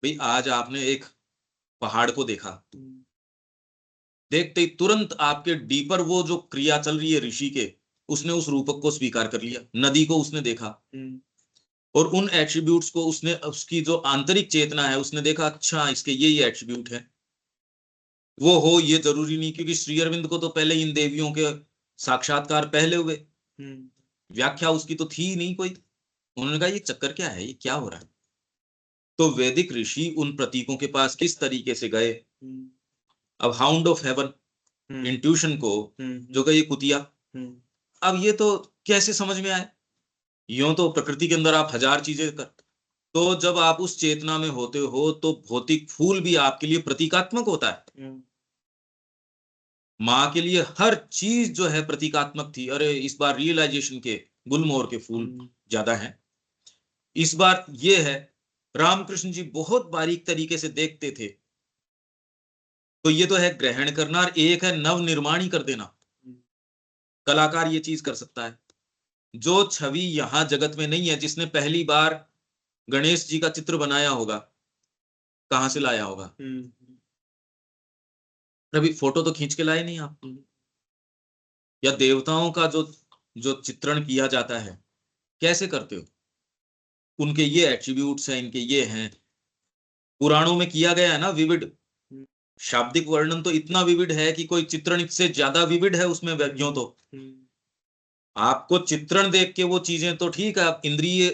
भाई आज आपने एक पहाड़ को देखा, देखते ही तुरंत आपके डीपर वो जो क्रिया चल रही है ऋषि के, उसने उस रूपक को स्वीकार कर लिया। नदी को उसने देखा और उन एट्रीब्यूट्स को उसने, उसकी जो आंतरिक चेतना है उसने देखा, अच्छा इसके ये एट्रीब्यूट है। वो हो ये जरूरी नहीं, क्योंकि श्री अरविंद को तो पहले इन देवियों के साक्षात्कार पहले हुए, व्याख्या उसकी तो थी ही नहीं कोई। उन्होंने कहा ये चक्कर क्या है, ये क्या हो रहा है। तो वैदिक ऋषि उन प्रतीकों के पास किस तरीके से गए। अब हाउंड ऑफ हेवन इंट्यूशन को जो कही कुतिया, अब ये तो कैसे समझ में आए। यूं तो प्रकृति के अंदर आप हजार चीजें कर, तो जब आप उस चेतना में होते हो तो भौतिक फूल भी आपके लिए प्रतीकात्मक होता है। माँ के लिए हर चीज जो है प्रतीकात्मक थी। अरे इस बार रियलाइजेशन के गुलमोहर के फूल ज्यादा हैं, इस बार ये है। रामकृष्ण जी बहुत बारीक तरीके से देखते थे। तो ये तो है ग्रहण करना, और एक है नव निर्माण ही कर देना। कलाकार ये चीज कर सकता है। जो छवि यहां जगत में नहीं है, जिसने पहली बार गणेश जी का चित्र बनाया होगा, कहां से लाया होगा। अभी फोटो तो खींच के लाए नहीं आप। या देवताओं का जो जो चित्रण किया जाता है, कैसे करते हो। उनके ये एट्रीब्यूट्स हैं, इनके ये हैं। पुराणों में किया गया है ना विविड, शाब्दिक वर्णन तो इतना विविड है कि कोई चित्रण इससे ज्यादा विविड है उसमें यूं तो। आपको चित्रण देख के वो चीजें तो ठीक है, इंद्रिय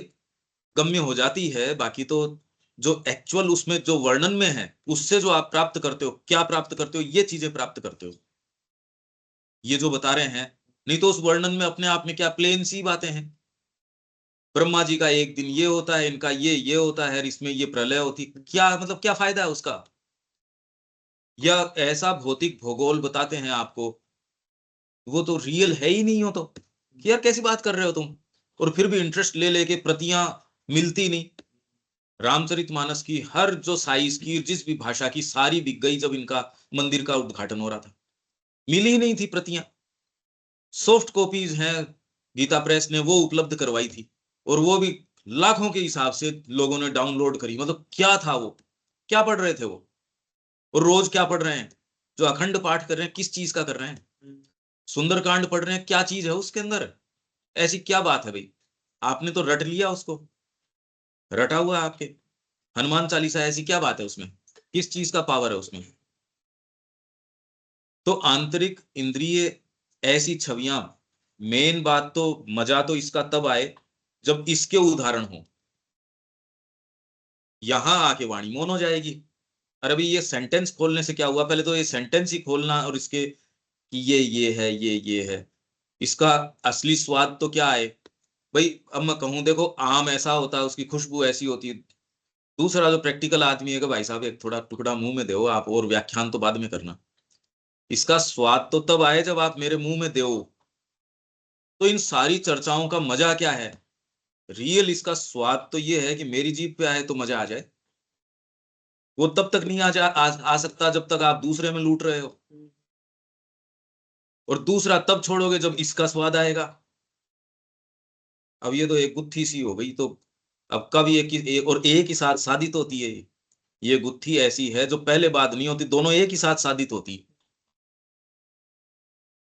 गम्य हो जाती है, बाकी तो जो एक्चुअल उसमें जो वर्णन में है, उससे जो आप प्राप्त करते हो, क्या प्राप्त करते हो, ये चीजें प्राप्त करते हो, ये जो बता रहे हैं। नहीं तो उस वर्णन में अपने आप में क्या प्लेन सी बातें हैं। ब्रह्मा जी का एक दिन ये होता है, इनका ये होता है, इसमें ये प्रलय होती, क्या मतलब क्या फायदा है उसका। या ऐसा भौतिक भूगोल बताते हैं आपको, वो तो रियल है ही नहीं हो, तो कि यार कैसी बात कर रहे हो तुम, और फिर भी इंटरेस्ट ले लेके प्रतियां मिलती नहीं। रामचरितमानस की हर जो साइज की जिस भी भाषा की सारी बिक गई जब इनका मंदिर का उद्घाटन हो रहा था, मिली ही नहीं थी प्रतियां। सॉफ्ट कॉपीज हैं, गीता प्रेस ने वो उपलब्ध करवाई थी, और वो भी लाखों के हिसाब से लोगों ने डाउनलोड करी। मतलब क्या था वो, क्या पढ़ रहे थे वो, और रोज क्या पढ़ रहे हैं, जो अखंड पाठ कर रहे हैं किस चीज का कर रहे हैं, सुंदरकांड पढ़ रहे हैं, क्या चीज है उसके अंदर, ऐसी क्या बात है भाई। आपने तो रट लिया उसको, रटा हुआ है आपके। हनुमान चालीसा ऐसी क्या बात है उसमें, किस चीज का पावर है उसमें। तो आंतरिक इंद्रिय ऐसी छवियां, मेन बात तो मजा तो इसका तब आए जब इसके उदाहरण हो, यहां आके वाणी मौन हो जाएगी। और अभी ये सेंटेंस खोलने से क्या हुआ, पहले तो ये सेंटेंस ही खोलना और इसके कि ये है ये है, इसका असली स्वाद तो क्या है भाई। अब मैं कहूं देखो आम ऐसा होता है, उसकी खुशबू ऐसी होती है। दूसरा जो प्रैक्टिकल आदमी है कि भाई साहब एक थोड़ा टुकड़ा मुंह में दो आप, और व्याख्यान तो बाद में करना। इसका स्वाद तो तब आए जब आप मेरे मुंह में दो। तो इन सारी चर्चाओं का मजा क्या है, रियल इसका स्वाद तो ये है कि मेरी जीभ पे आए तो मजा आ जाए। वो तब तक नहीं आ सकता जब तक आप दूसरे में लूट रहे हो, और दूसरा तब छोड़ोगे जब इसका स्वाद आएगा। अब ये तो एक गुत्थी सी हो गई, तो अब कभी एक और एक ही साथ साधित होती है। ये गुत्थी ऐसी है जो पहले बाद नहीं होती, दोनों एक ही साथ साधित होती।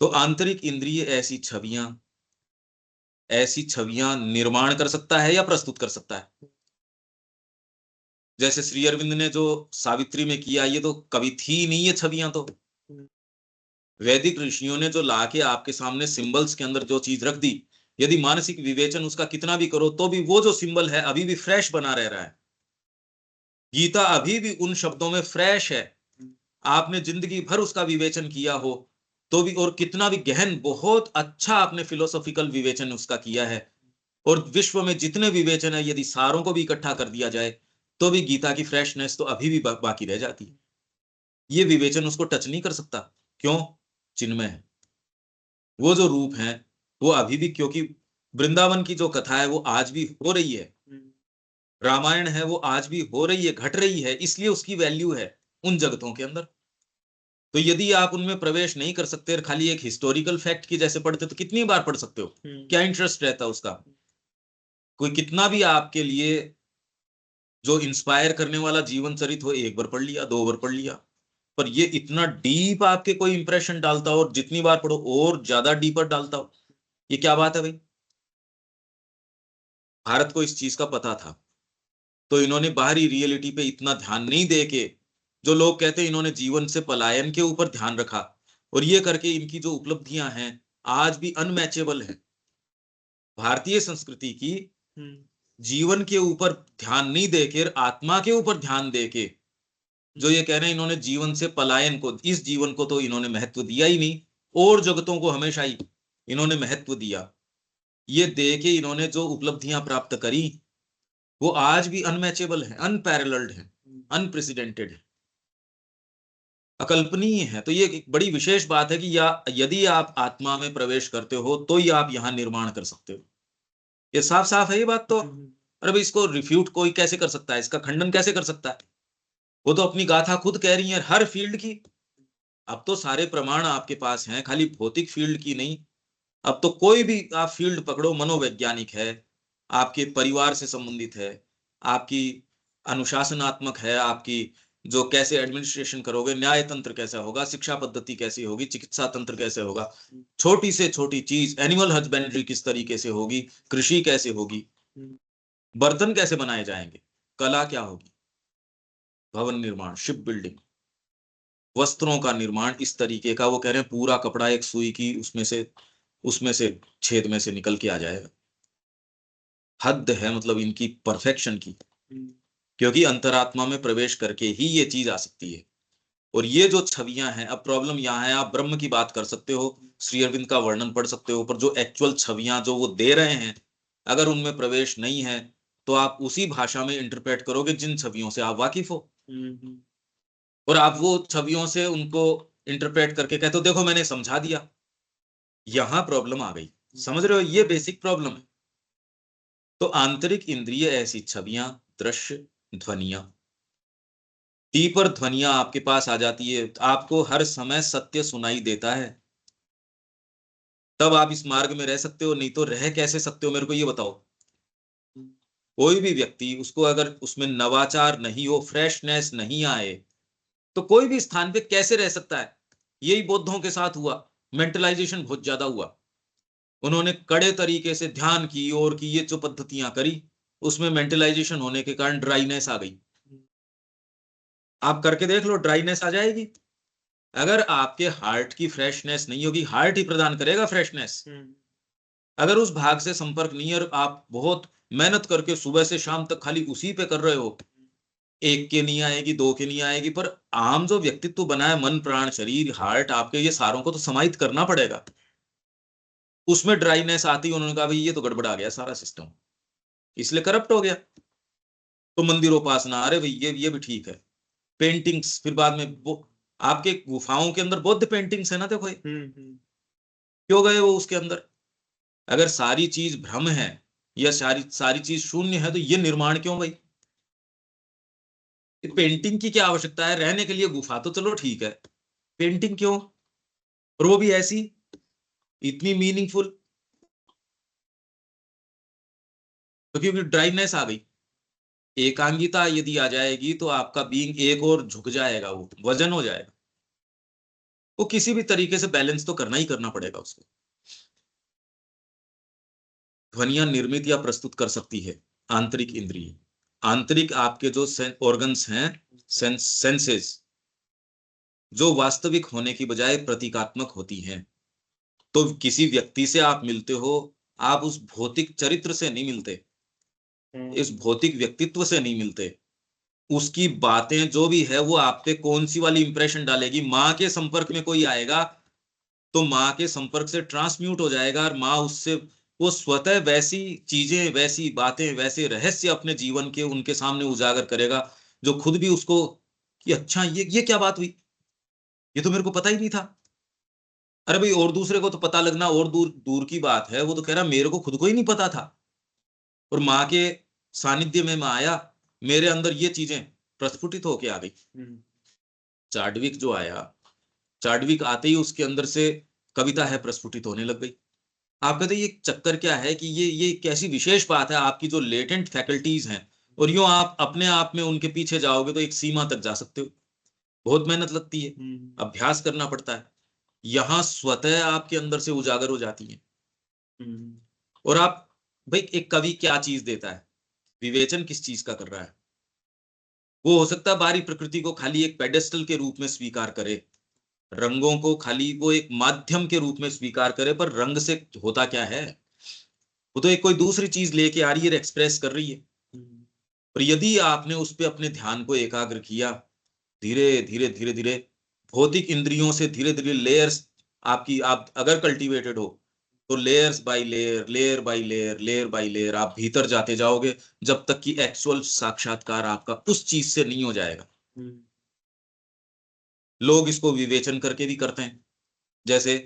तो आंतरिक इंद्रिय ऐसी छवियां निर्माण कर सकता है या प्रस्तुत कर सकता है। जैसे श्री अरविंद ने जो सावित्री में किया, ये तो कभी थी नहीं ये छवियां तो। वैदिक ऋषियों ने जो लाके आपके सामने सिंबल्स के अंदर जो चीज रख दी, यदि मानसिक विवेचन उसका कितना भी करो तो भी वो जो सिंबल है अभी भी फ्रेश बना रह रहा है। गीता अभी भी उन शब्दों में फ्रेश है। आपने जिंदगी भर उसका विवेचन किया हो तो भी, और कितना भी गहन बहुत अच्छा आपने फिलोसॉफिकल विवेचन उसका किया है, और विश्व में जितने विवेचन है यदि सारों को भी इकट्ठा कर दिया जाए तो भी गीता की फ्रेशनेस तो अभी भी बाकी रह जाती है। ये विवेचन उसको टच नहीं कर सकता। क्यों? चिन्मय है, वो जो रूप है वो अभी भी, क्योंकि वृंदावन की जो कथा है वो आज भी हो रही है, रामायण है वो आज भी हो रही है, घट रही है, इसलिए उसकी वैल्यू है उन जगतों के अंदर। तो यदि आप उनमें प्रवेश नहीं कर सकते और खाली एक हिस्टोरिकल फैक्ट की जैसे पढ़ते तो कितनी बार पढ़ सकते हो, क्या इंटरेस्ट रहता है उसका। कोई कितना भी आपके लिए जो इंस्पायर करने वाला जीवन चरित हो, एक बार पढ़ लिया, दो बार पढ़ लिया, पर ये इतना डीप आपके कोई इंप्रेशन डालता हो और जितनी बार पढ़ो और ज्यादा डीपर डालता हो, ये क्या बात है भाई। भारत को इस चीज का पता था, तो इन्होंने बाहरी रियलिटी पे इतना ध्यान नहीं दे के, जो लोग कहते हैं इन्होंने जीवन से पलायन के ऊपर ध्यान रखा, और ये करके इनकी जो उपलब्धियां हैं आज भी अनमैचेबल है। भारतीय संस्कृति की जीवन के ऊपर ध्यान नहीं देकर आत्मा के ऊपर ध्यान देके, जो ये कह रहे हैं इन्होंने जीवन से पलायन को, इस जीवन को तो इन्होंने महत्व दिया ही नहीं, और जगतों को हमेशा ही इन्होंने महत्व दिया। ये दे के इन्होंने जो उपलब्धियां प्राप्त करी वो आज भी अनमैचेबल है, अनपैरेलल्ड है, अनप्रेसिडेंटेड है, अकल्पनीय है। तो ये एक बड़ी विशेष बात है कि या यदि आप आत्मा में प्रवेश करते हो तो ही आप यहां निर्माण कर सकते हो। ये साफ साफ है ये बात तो। अरे भाई इसको रिफ्यूट कोई कैसे कर सकता है, इसका खंडन कैसे कर सकता है। वो तो अपनी गाथा खुद कह रही है हर फील्ड की। अब तो सारे प्रमाण आपके पास हैं, खाली भौतिक फील्ड की नहीं। अब तो कोई भी आप फील्ड पकड़ो, मनोवैज्ञानिक है, आपके परिवार से संबंधित है, आपकी अनुशासनात्मक है, आपकी जो कैसे एडमिनिस्ट्रेशन करोगे, न्याय तंत्र कैसा होगा, शिक्षा पद्धति कैसी होगी, चिकित्सा तंत्र कैसे होगा, छोटी से छोटी चीज एनिमल हस्बेंड्री किस तरीके से होगी, कृषि कैसे होगी, बर्तन कैसे बनाए जाएंगे, कला क्या होगी, भवन निर्माण, शिप बिल्डिंग, वस्त्रों का निर्माण इस तरीके का, वो कह रहे हैं पूरा कपड़ा एक सुई की उसमें से छेद में से निकल के आ जाएगा। हद है मतलब इनकी परफेक्शन की, क्योंकि अंतरात्मा में प्रवेश करके ही ये चीज आ सकती है। और ये जो छवियां हैं, अब प्रॉब्लम यहाँ है, आप ब्रह्म की बात कर सकते हो, श्री अरविंद का वर्णन पढ़ सकते हो, पर जो एक्चुअल छवियां जो वो दे रहे हैं, अगर उनमें प्रवेश नहीं है तो आप उसी भाषा में इंटरप्रेट करोगे जिन छवियों से आप वाकिफ हो, और आप वो छवियों से उनको इंटरप्रेट करके कहते हो देखो मैंने समझा दिया। यहां प्रॉब्लम आ गई, समझ रहे हो, ये बेसिक प्रॉब्लम है। तो आंतरिक इंद्रिय ऐसी छवियां, दृश्य, ध्वनियां, पर ध्वनियां आपके पास आ जाती है, आपको हर समय सत्य सुनाई देता है, तब आप इस मार्ग में रह सकते हो, नहीं तो रह कैसे सकते हो, मेरे को ये बताओ। कोई भी व्यक्ति, उसको अगर उसमें नवाचार नहीं हो, फ्रेशनेस नहीं आए, तो कोई भी स्थान पे कैसे रह सकता है। यही बौद्धों के साथ हुआ, मेंटलाइजेशन बहुत ज्यादा हुआ, उन्होंने कड़े तरीके से ध्यान की और की ये जो पद्धतियां करी, उसमें मेंटलाइजेशन होने के कारण ड्राइनेस आ गई। आप करके देख लो, ड्राइनेस आ जाएगी। अगर आपके हार्ट की फ्रेशनेस नहीं होगी, हार्ट ही प्रदान करेगा फ्रेशनेस, अगर उस भाग से संपर्क नहीं है और आप बहुत मेहनत करके सुबह से शाम तक खाली उसी पे कर रहे हो, एक के नहीं आएगी, दो के नहीं आएगी, पर आम जो व्यक्तित्व बना है, मन प्राण शरीर हार्ट आपके, ये सारों को तो समाहित करना पड़ेगा। उसमें ड्राइनेस आती, उन्होंने कहा भाई ये तो गड़बड़ा गया सारा सिस्टम, इसलिए करप्ट हो गया। तो मंदिरोपासना, अरे भाई ये भी ठीक है। पेंटिंग्स, फिर बाद में वो आपके गुफाओं के अंदर बौद्ध पेंटिंग्स है ना, देखो ये क्यों गए वो उसके अंदर। अगर सारी चीज भ्रम है या सारी सारी चीज शून्य है, तो ये निर्माण क्यों भाई। पेंटिंग की क्या आवश्यकता है, रहने के लिए गुफा तो चलो ठीक है, पेंटिंग क्यों, और वो भी ऐसी इतनी मीनिंगफुल। तो क्योंकि ड्राइनेस आ गई, एकांगिता यदि आ जाएगी तो आपका बीइंग एक और झुक जाएगा, वो वजन हो जाएगा, वो किसी भी तरीके से बैलेंस तो करना ही करना पड़ेगा उसको। ध्वनियां निर्मित या प्रस्तुत कर सकती है आंतरिक इंद्रिय, आंतरिक आपके जो ऑर्गन्स हैं, सेंसेस, जो वास्तविक होने की बजाय प्रतीकात्मक होती हैं। तो किसी व्यक्ति से आप मिलते हो, आप उस भौतिक चरित्र से नहीं मिलते, इस भौतिक व्यक्तित्व से नहीं मिलते, उसकी बातें जो भी है वो आप पे कौन सी वाली इंप्रेशन डालेगी। माँ के संपर्क में कोई आएगा तो माँ के संपर्क से ट्रांसम्यूट हो जाएगा, और माँ उससे वो स्वतः वैसी चीजें, वैसी बातें, वैसे रहस्य अपने जीवन के उनके सामने उजागर करेगा, जो खुद भी उसको कि अच्छा ये क्या बात हुई, ये तो मेरे को पता ही नहीं था। अरे भाई, और दूसरे को तो पता लगना और दूर दूर की बात है, वो तो कह रहा मेरे को खुद को ही नहीं पता था, और माँ के सानिध्य में मैं आया, मेरे अंदर ये चीजें प्रस्फुटित होके आ गई। चार्डविक जो आया, चार्डविक आते ही उसके अंदर से कविता है प्रस्फुटित होने लग गई। आप कहते ये चक्कर क्या है कि ये कैसी विशेष बात है, आपकी जो लेटेंट फैकल्टीज हैं, और यूं आप अपने आप में उनके पीछे जाओगे तो एक सीमा तक जा सकते हो, बहुत मेहनत लगती है, अभ्यास करना पड़ता है, यहाँ स्वतः आपके अंदर से उजागर हो जाती है। और आप भाई, एक कवि क्या चीज देता है, विवेचन किस चीज का कर रहा है। वो हो सकता है बाहरी प्रकृति को खाली एक पेडेस्टल के रूप में स्वीकार करे, रंगों को खाली वो एक माध्यम के रूप में स्वीकार करे, पर रंग से होता क्या है, वो तो एक कोई दूसरी चीज लेके आ रही है, एक्सप्रेस कर रही है। और यदि आपने उस पर अपने ध्यान को एकाग्र किया, धीरे धीरे धीरे धीरे भौतिक इंद्रियों से धीरे धीरे लेयर्स आपकी, आप अगर कल्टीवेटेड हो तो layers by layer, layer by layer, layer by layer आप भीतर जाते जाओगे, जब तक कि एक्चुअल साक्षात्कार आपका उस चीज से नहीं हो जाएगा। लोग इसको विवेचन करके भी करते हैं, जैसे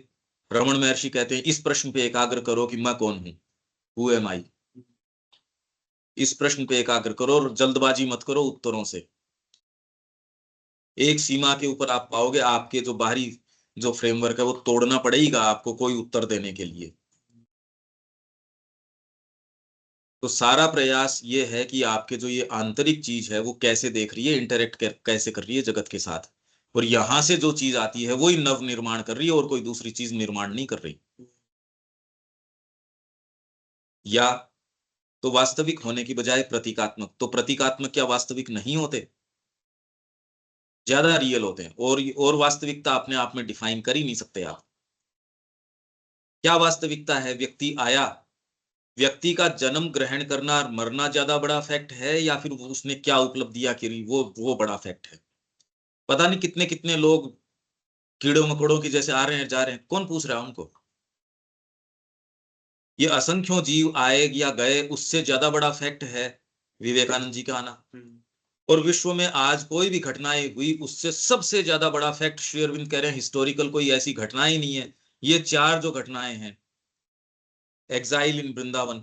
रमन महर्षि कहते हैं इस प्रश्न पे एकाग्र करो कि मैं कौन हूं, हु एम आई। इस प्रश्न पे एकाग्र करो और जल्दबाजी मत करो उत्तरों से। एक सीमा के ऊपर आप पाओगे, आपके जो बाहरी जो फ्रेमवर्क है वो तोड़ना पड़ेगा आपको कोई उत्तर देने के लिए। तो सारा प्रयास ये है कि आपके जो ये आंतरिक चीज है वो कैसे देख रही है, इंटरेक्ट कैसे कर रही है जगत के साथ, और यहां से जो चीज आती है वही नव निर्माण कर रही है, और कोई दूसरी चीज निर्माण नहीं कर रही। या तो वास्तविक होने की बजाय प्रतीकात्मक, तो प्रतीकात्मक क्या वास्तविक नहीं होते, ज्यादा रियल होते हैं, और वास्तविकता अपने आप में डिफाइन कर ही नहीं सकते आप। क्या वास्तविकता है, व्यक्ति आया, व्यक्ति का जन्म ग्रहण करना और मरना ज्यादा बड़ा फैक्ट है, या फिर उसने क्या उपलब्धियां करी वो बड़ा फैक्ट है। पता नहीं कितने कितने लोग कीड़ों मकोड़ों की जैसे आ रहे हैं जा रहे हैं, कौन पूछ रहा है उनको। ये असंख्यों जीव आए या गए, उससे ज्यादा बड़ा फैक्ट है विवेकानंद जी का आना। और विश्व में आज कोई भी घटनाएं हुई, उससे सबसे ज्यादा बड़ा फैक्ट श्री अरविंद कह रहे हैं हिस्टोरिकल कोई ऐसी घटना ही नहीं है ये 4 जो घटनाएं हैं, exile in Vrindavan,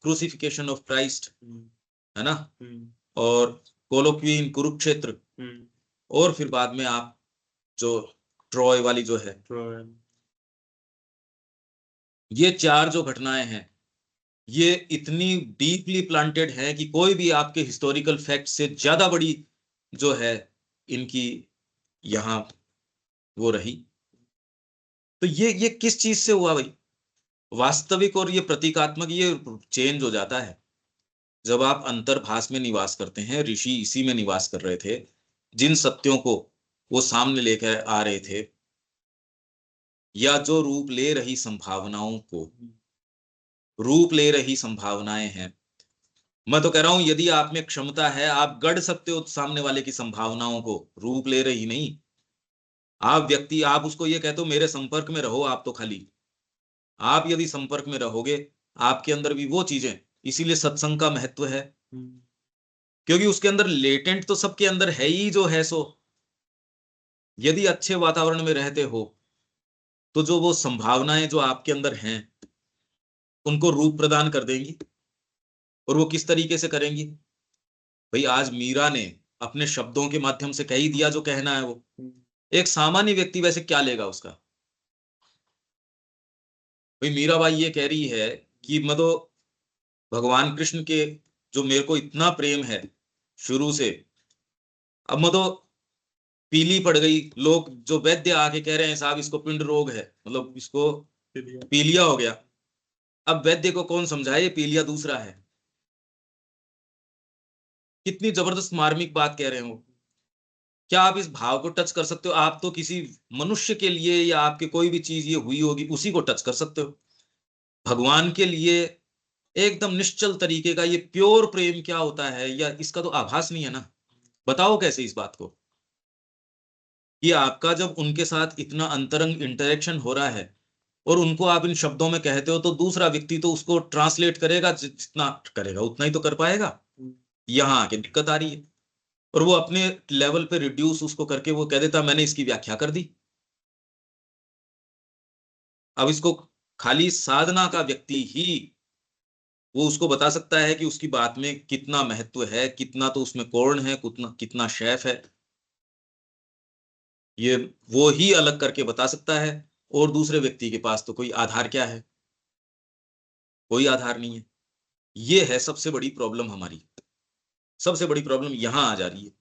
crucifixion of Christ, है ना, और कोलोक्वी इन कुरुक्षेत्र, और फिर बाद में आप जो ट्रॉय वाली जो है, ये 4 जो घटनाएं हैं ये इतनी डीपली प्लांटेड है कि कोई भी आपके हिस्टोरिकल फैक्ट से ज्यादा बड़ी जो है इनकी यहाँ वो रही। तो ये किस चीज से हुआ भाई? वास्तविक और ये प्रतीकात्मक ये चेंज हो जाता है जब आप अंतर्भास में निवास करते हैं। ऋषि इसी में निवास कर रहे थे, जिन सत्यों को वो सामने लेकर आ रहे थे, या जो रूप ले रही संभावनाओं को, रूप ले रही संभावनाएं हैं। मैं तो कह रहा हूं यदि आप में क्षमता है आप गढ़ सकते हो सामने वाले की संभावनाओं को, रूप ले रही नहीं। आप व्यक्ति, आप उसको ये कहते हो मेरे संपर्क में रहो, आप तो खाली आप यदि संपर्क में रहोगे आपके अंदर भी वो चीजें, इसीलिए सत्संग का महत्व है, क्योंकि उसके अंदर लेटेंट तो सबके अंदर है ही जो है सो। यदि अच्छे वातावरण में रहते हो तो जो वो संभावनाएं जो आपके अंदर हैं उनको रूप प्रदान कर देंगी। और वो किस तरीके से करेंगी भाई? आज मीरा ने अपने शब्दों के माध्यम से कह ही दिया जो कहना है वो। एक सामान्य व्यक्ति वैसे क्या लेगा उसका? भाई मीराबाई ये कह रही है कि मैं तो भगवान कृष्ण के जो मेरे को इतना प्रेम है शुरू से, अब मैं तो पीली पड़ गई। लोग जो वैद्य आके कह रहे हैं साहब इसको पिंड रोग है, मतलब इसको पीलिया हो गया। अब वैद्य को कौन समझाए ये पीलिया दूसरा है? कितनी जबरदस्त मार्मिक बात कह रहे हो। क्या आप इस भाव को टच कर सकते हो? आप तो किसी मनुष्य के लिए या आपके कोई भी चीज ये हुई होगी उसी को टच कर सकते हो। भगवान के लिए एकदम निश्चल तरीके का ये प्योर प्रेम क्या होता है, या इसका तो आभास नहीं है ना। बताओ कैसे इस बात को कि आपका जब उनके साथ इतना अंतरंग इंटरेक्शन हो रहा है और उनको आप इन शब्दों में कहते हो तो दूसरा व्यक्ति तो उसको ट्रांसलेट करेगा, जितना करेगा उतना ही तो कर पाएगा। यहाँ आके दिक्कत आ रही है और वो अपने लेवल पे रिड्यूस उसको करके वो कह देता मैंने इसकी व्याख्या कर दी। अब इसको खाली साधना का व्यक्ति ही वो उसको बता सकता है कि उसकी बात में कितना महत्व है, कितना तो उसमें कोर्ण है, कितना कितना शेफ है, ये वो ही अलग करके बता सकता है। और दूसरे व्यक्ति के पास तो कोई आधार क्या है? कोई आधार नहीं है। ये है सबसे बड़ी प्रॉब्लम हमारी, सबसे बड़ी प्रॉब्लम यहां आ जा रही है।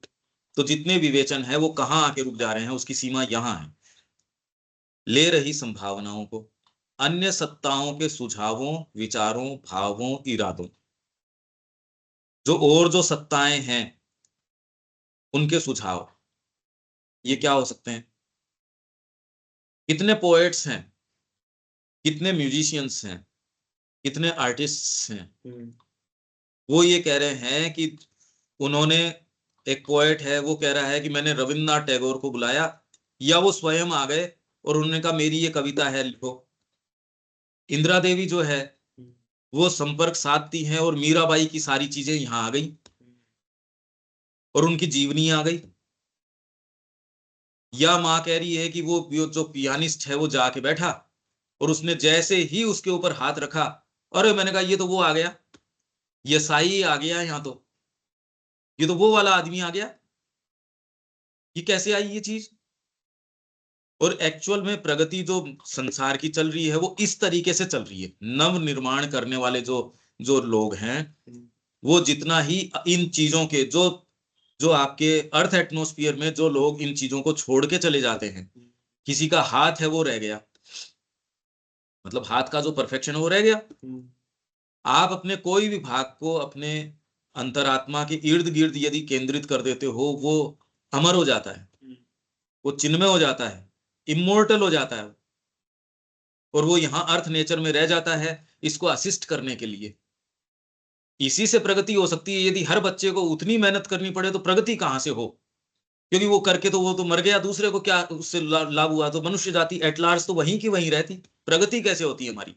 तो जितने विवेचन है वो कहां आके रुक जा रहे हैं, उसकी सीमा यहां है। ले रही संभावनाओं को, अन्य सत्ताओं के सुझावों, विचारों, भावों, इरादों, जो और जो सत्ताएं हैं उनके सुझाव, ये क्या हो सकते हैं? कितने पोएट्स हैं, कितने म्यूजिशियंस हैं, कितने आर्टिस्ट्स हैं, वो ये कह रहे हैं कि उन्होंने, एक पोएट है वो कह रहा है कि मैंने रविन्द्रनाथ टैगोर को बुलाया, या वो स्वयं आ गए और उन्होंने कहा मेरी ये कविता है लिखो। इंदिरा देवी जो है वो संपर्क साधती हैं और मीराबाई की सारी चीजें यहां आ गई और उनकी जीवनी आ गई। या माँ कह रही है कि वो जो पियानिस्ट है वो जाके बैठा और उसने जैसे ही उसके ऊपर हाथ रखा, अरे मैंने कहा ये तो वो आ गया, ये साई आ गया, यहाँ तो ये तो वो वाला आदमी आ गया। ये कैसे आई ये चीज? और एक्चुअल में प्रगति जो संसार की चल रही है वो इस तरीके से चल रही है। नव निर्माण करने वाले जो जो लोग हैं वो जितना ही इन चीजों के जो जो आपके अर्थ एटमॉस्फेयर में जो लोग इन चीजों को छोड़ के चले जाते हैं, किसी का हाथ है वो रह गया, मतलब हाथ का जो परफेक्शन है वो रह गया। आप अपने कोई भी भाग को अपने अंतरात्मा के इर्द गिर्द यदि केंद्रित कर देते हो वो अमर हो जाता है, वो चिन्मय हो जाता है, इमोर्टल हो जाता है, और वो यहाँ अर्थ नेचर में रह जाता है इसको असिस्ट करने के लिए। इसी से प्रगति हो सकती है। यदि हर बच्चे को उतनी मेहनत करनी पड़े तो प्रगति कहां से हो? क्योंकि वो करके तो वो तो मर गया, दूसरे को क्या उससे लाभ हुआ? तो मनुष्य जाति एट लार्ज तो वहीं की वहीं रहती। प्रगति कैसे होती है हमारी?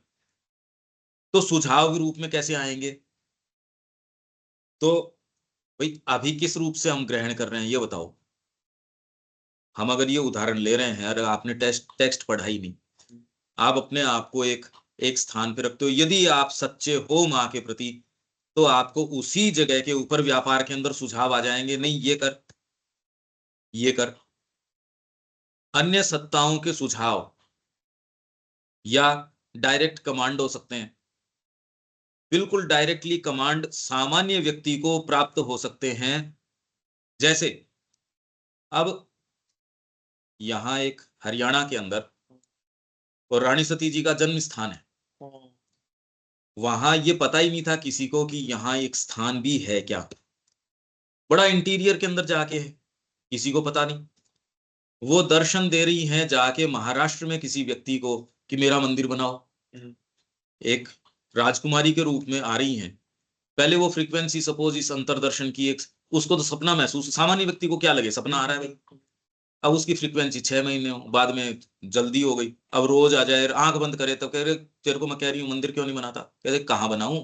तो सुझाव के रूप में कैसे आएंगे? तो भाई अभी किस रूप से हम ग्रहण कर रहे हैं ये बताओ। हम अगर ये उदाहरण ले रहे हैं, अगर आपने टेक्स्ट पढ़ा ही नहीं, आप अपने आप को एक एक स्थान पे रखते हो। यदि आप सच्चे हो माँ के प्रति, तो आपको उसी जगह के ऊपर व्यापार के अंदर सुझाव आ जाएंगे, नहीं ये कर, ये कर। अन्य सत्ताओं के सुझाव या डायरेक्ट कमांड हो सकते हैं। बिल्कुल डायरेक्टली कमांड सामान्य व्यक्ति को प्राप्त हो सकते हैं। जैसे अब यहाँ एक हरियाणा के अंदर, और रानी सती जी का जन्म स्थान है, वहां ये पता ही नहीं था किसी को कि यहाँ एक स्थान भी है क्या। बड़ा इंटीरियर के अंदर जाके है, किसी को पता नहीं। वो दर्शन दे रही हैं जाके महाराष्ट्र में किसी व्यक्ति को कि मेरा मंदिर बनाओ। एक राजकुमारी के रूप में आ रही हैं। पहले वो फ्रीक्वेंसी सपोज इस अंतरदर्शन की एक, उसको तो सपना महसूस, सामान्य व्यक्ति को क्या लगे सपना आ रहा है भाई। अब उसकी फ्रीक्वेंसी 6 महीने हो, बाद में जल्दी हो गई, अब रोज आ जाए, आंख बंद करे तो कह रहे तेरे को मैं कह रही हूँ मंदिर क्यों नहीं बनाता, कह रहे कहाँ बनाऊं।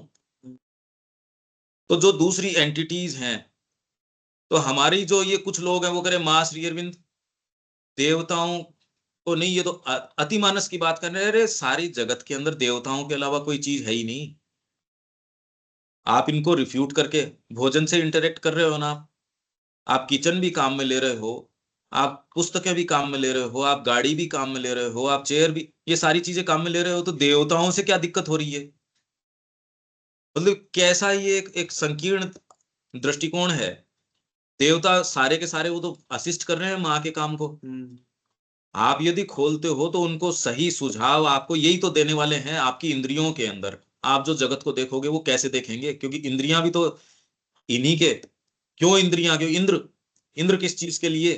तो जो दूसरी एंटिटीज हैं, तो हमारी जो ये कुछ लोग हैं वो कह रहे मां श्री अरविंद देवताओं को नहीं, ये तो अतिमानस की बात कर रहे हैं। अरे सारी जगत के अंदर देवताओं के अलावा कोई चीज है ही नहीं। आप इनको रिफ्यूट करके भोजन से इंटरेक्ट कर रहे हो ना, आप किचन भी काम में ले रहे हो, आप पुस्तकें भी काम में ले रहे हो, आप गाड़ी भी काम में ले रहे हो, आप चेयर भी, ये सारी चीजें काम में ले रहे हो, तो देवताओं से क्या दिक्कत हो रही है। मतलब कैसा ये एक संकीर्ण दृष्टिकोण है। देवता सारे के सारे वो तो असिस्ट कर रहे हैं माँ के काम को। आप यदि खोलते हो तो उनको सही सुझाव आपको यही तो देने वाले हैं। आपकी इंद्रियों के अंदर आप जो जगत को देखोगे वो कैसे देखेंगे, क्योंकि इंद्रियां भी तो इन्हीं के, क्यों इंद्रियां, क्यों इंद्र, इंद्र किस चीज के लिए।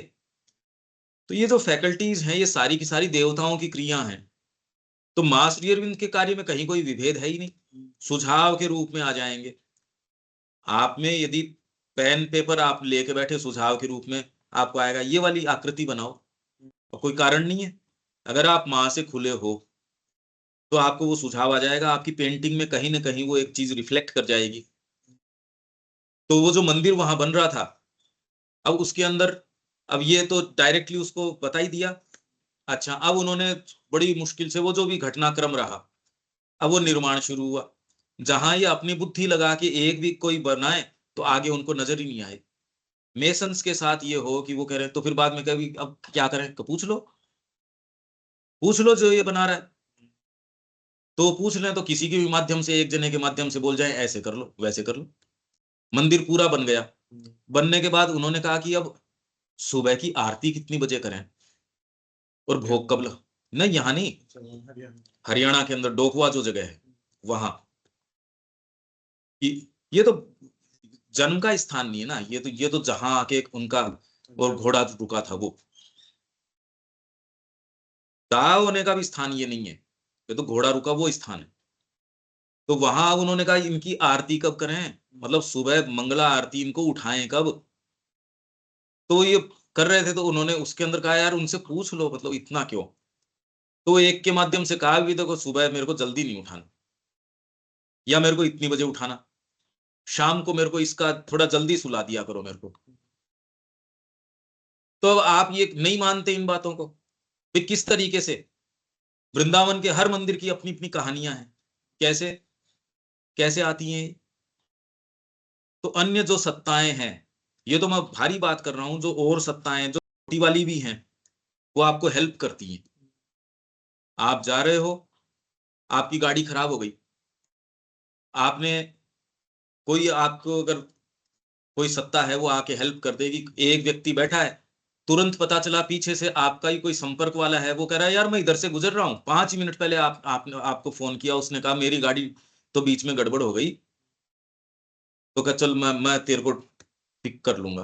तो ये जो फैकल्टीज हैं ये सारी की सारी देवताओं की क्रिया हैं। तो मां श्री अरविंद के कार्य में कहीं कोई विभेद है ही नहीं, सुझाव के रूप में आ जाएंगे। आप में यदि पेन पेपर आप लेके बैठे सुझाव के रूप में आपको आएगा ये वाली आकृति बनाओ, और कोई कारण नहीं है। अगर आप मां से खुले हो तो आपको वो सुझाव आ जाएगा, आपकी पेंटिंग में कहीं ना कहीं वो एक चीज रिफ्लेक्ट कर जाएगी। तो वो जो मंदिर वहां बन रहा था, अब उसके अंदर, अब ये तो डायरेक्टली उसको बता ही दिया। अच्छा, अब उन्होंने बड़ी मुश्किल से वो जो भी घटनाक्रम रहा, अब वो निर्माण शुरू हुआ। जहां ये अपनी बुद्धि लगा के एक भी कोई बनाए तो आगे उनको नजर ही नहीं आए। मेसन्स के साथ ये हो कि वो कह रहे हैं तो फिर बाद में कभी अब क्या करें, तो पूछ लो, पूछ लो जो ये बना रहा है। तो पूछ लें तो किसी के भी माध्यम से, एक जने के माध्यम से बोल जाए ऐसे कर लो वैसे कर लो। मंदिर पूरा बन गया। बनने के बाद उन्होंने कहा कि अब सुबह की आरती कितनी बजे करें और भोग कब नहीं, यहाँ नहीं, हरियाणा के अंदर डोकवा जो जगह है वहां। ये तो जन्म का स्थान नहीं है ना, ये तो जहां आके उनका और घोड़ा रुका था वो, दाव होने का भी स्थान ये नहीं है, ये तो घोड़ा रुका वो स्थान है। तो वहां उन्होंने कहा इनकी आरती कब करें, मतलब सुबह मंगला आरती इनको उठाएं कब। तो ये कर रहे थे, तो उन्होंने उसके अंदर कहा यार उनसे पूछ लो, मतलब इतना क्यों। तो एक के माध्यम से कहा भी देखो सुबह मेरे को जल्दी नहीं उठाना, या मेरे को इतनी बजे उठाना, शाम को मेरे को इसका थोड़ा जल्दी सुला दिया करो मेरे को। तो अब आप ये नहीं मानते इन बातों को, फिर किस तरीके से। वृंदावन के हर मंदिर की अपनी अपनी कहानियां हैं, कैसे कैसे आती हैं। तो अन्य जो सत्ताएं हैं, ये तो मैं भारी बात कर रहा हूं, जो और सत्ताएं जो छोटी वाली भी हैं वो आपको हेल्प करती हैं। आप जा रहे हो, आपकी गाड़ी खराब हो गई, आपने, कोई आपको अगर कोई सत्ता है वो आके हेल्प कर देगी। एक व्यक्ति बैठा है, तुरंत पता चला पीछे से आपका ही कोई संपर्क वाला है, वो कह रहा है यार मैं इधर से गुजर रहा हूँ, 5 मिनट पहले आपने आपको फोन किया, उसने कहा मेरी गाड़ी तो बीच में गड़बड़ हो गई, तो कहा चल मैं तेरे को पिक कर लूंगा।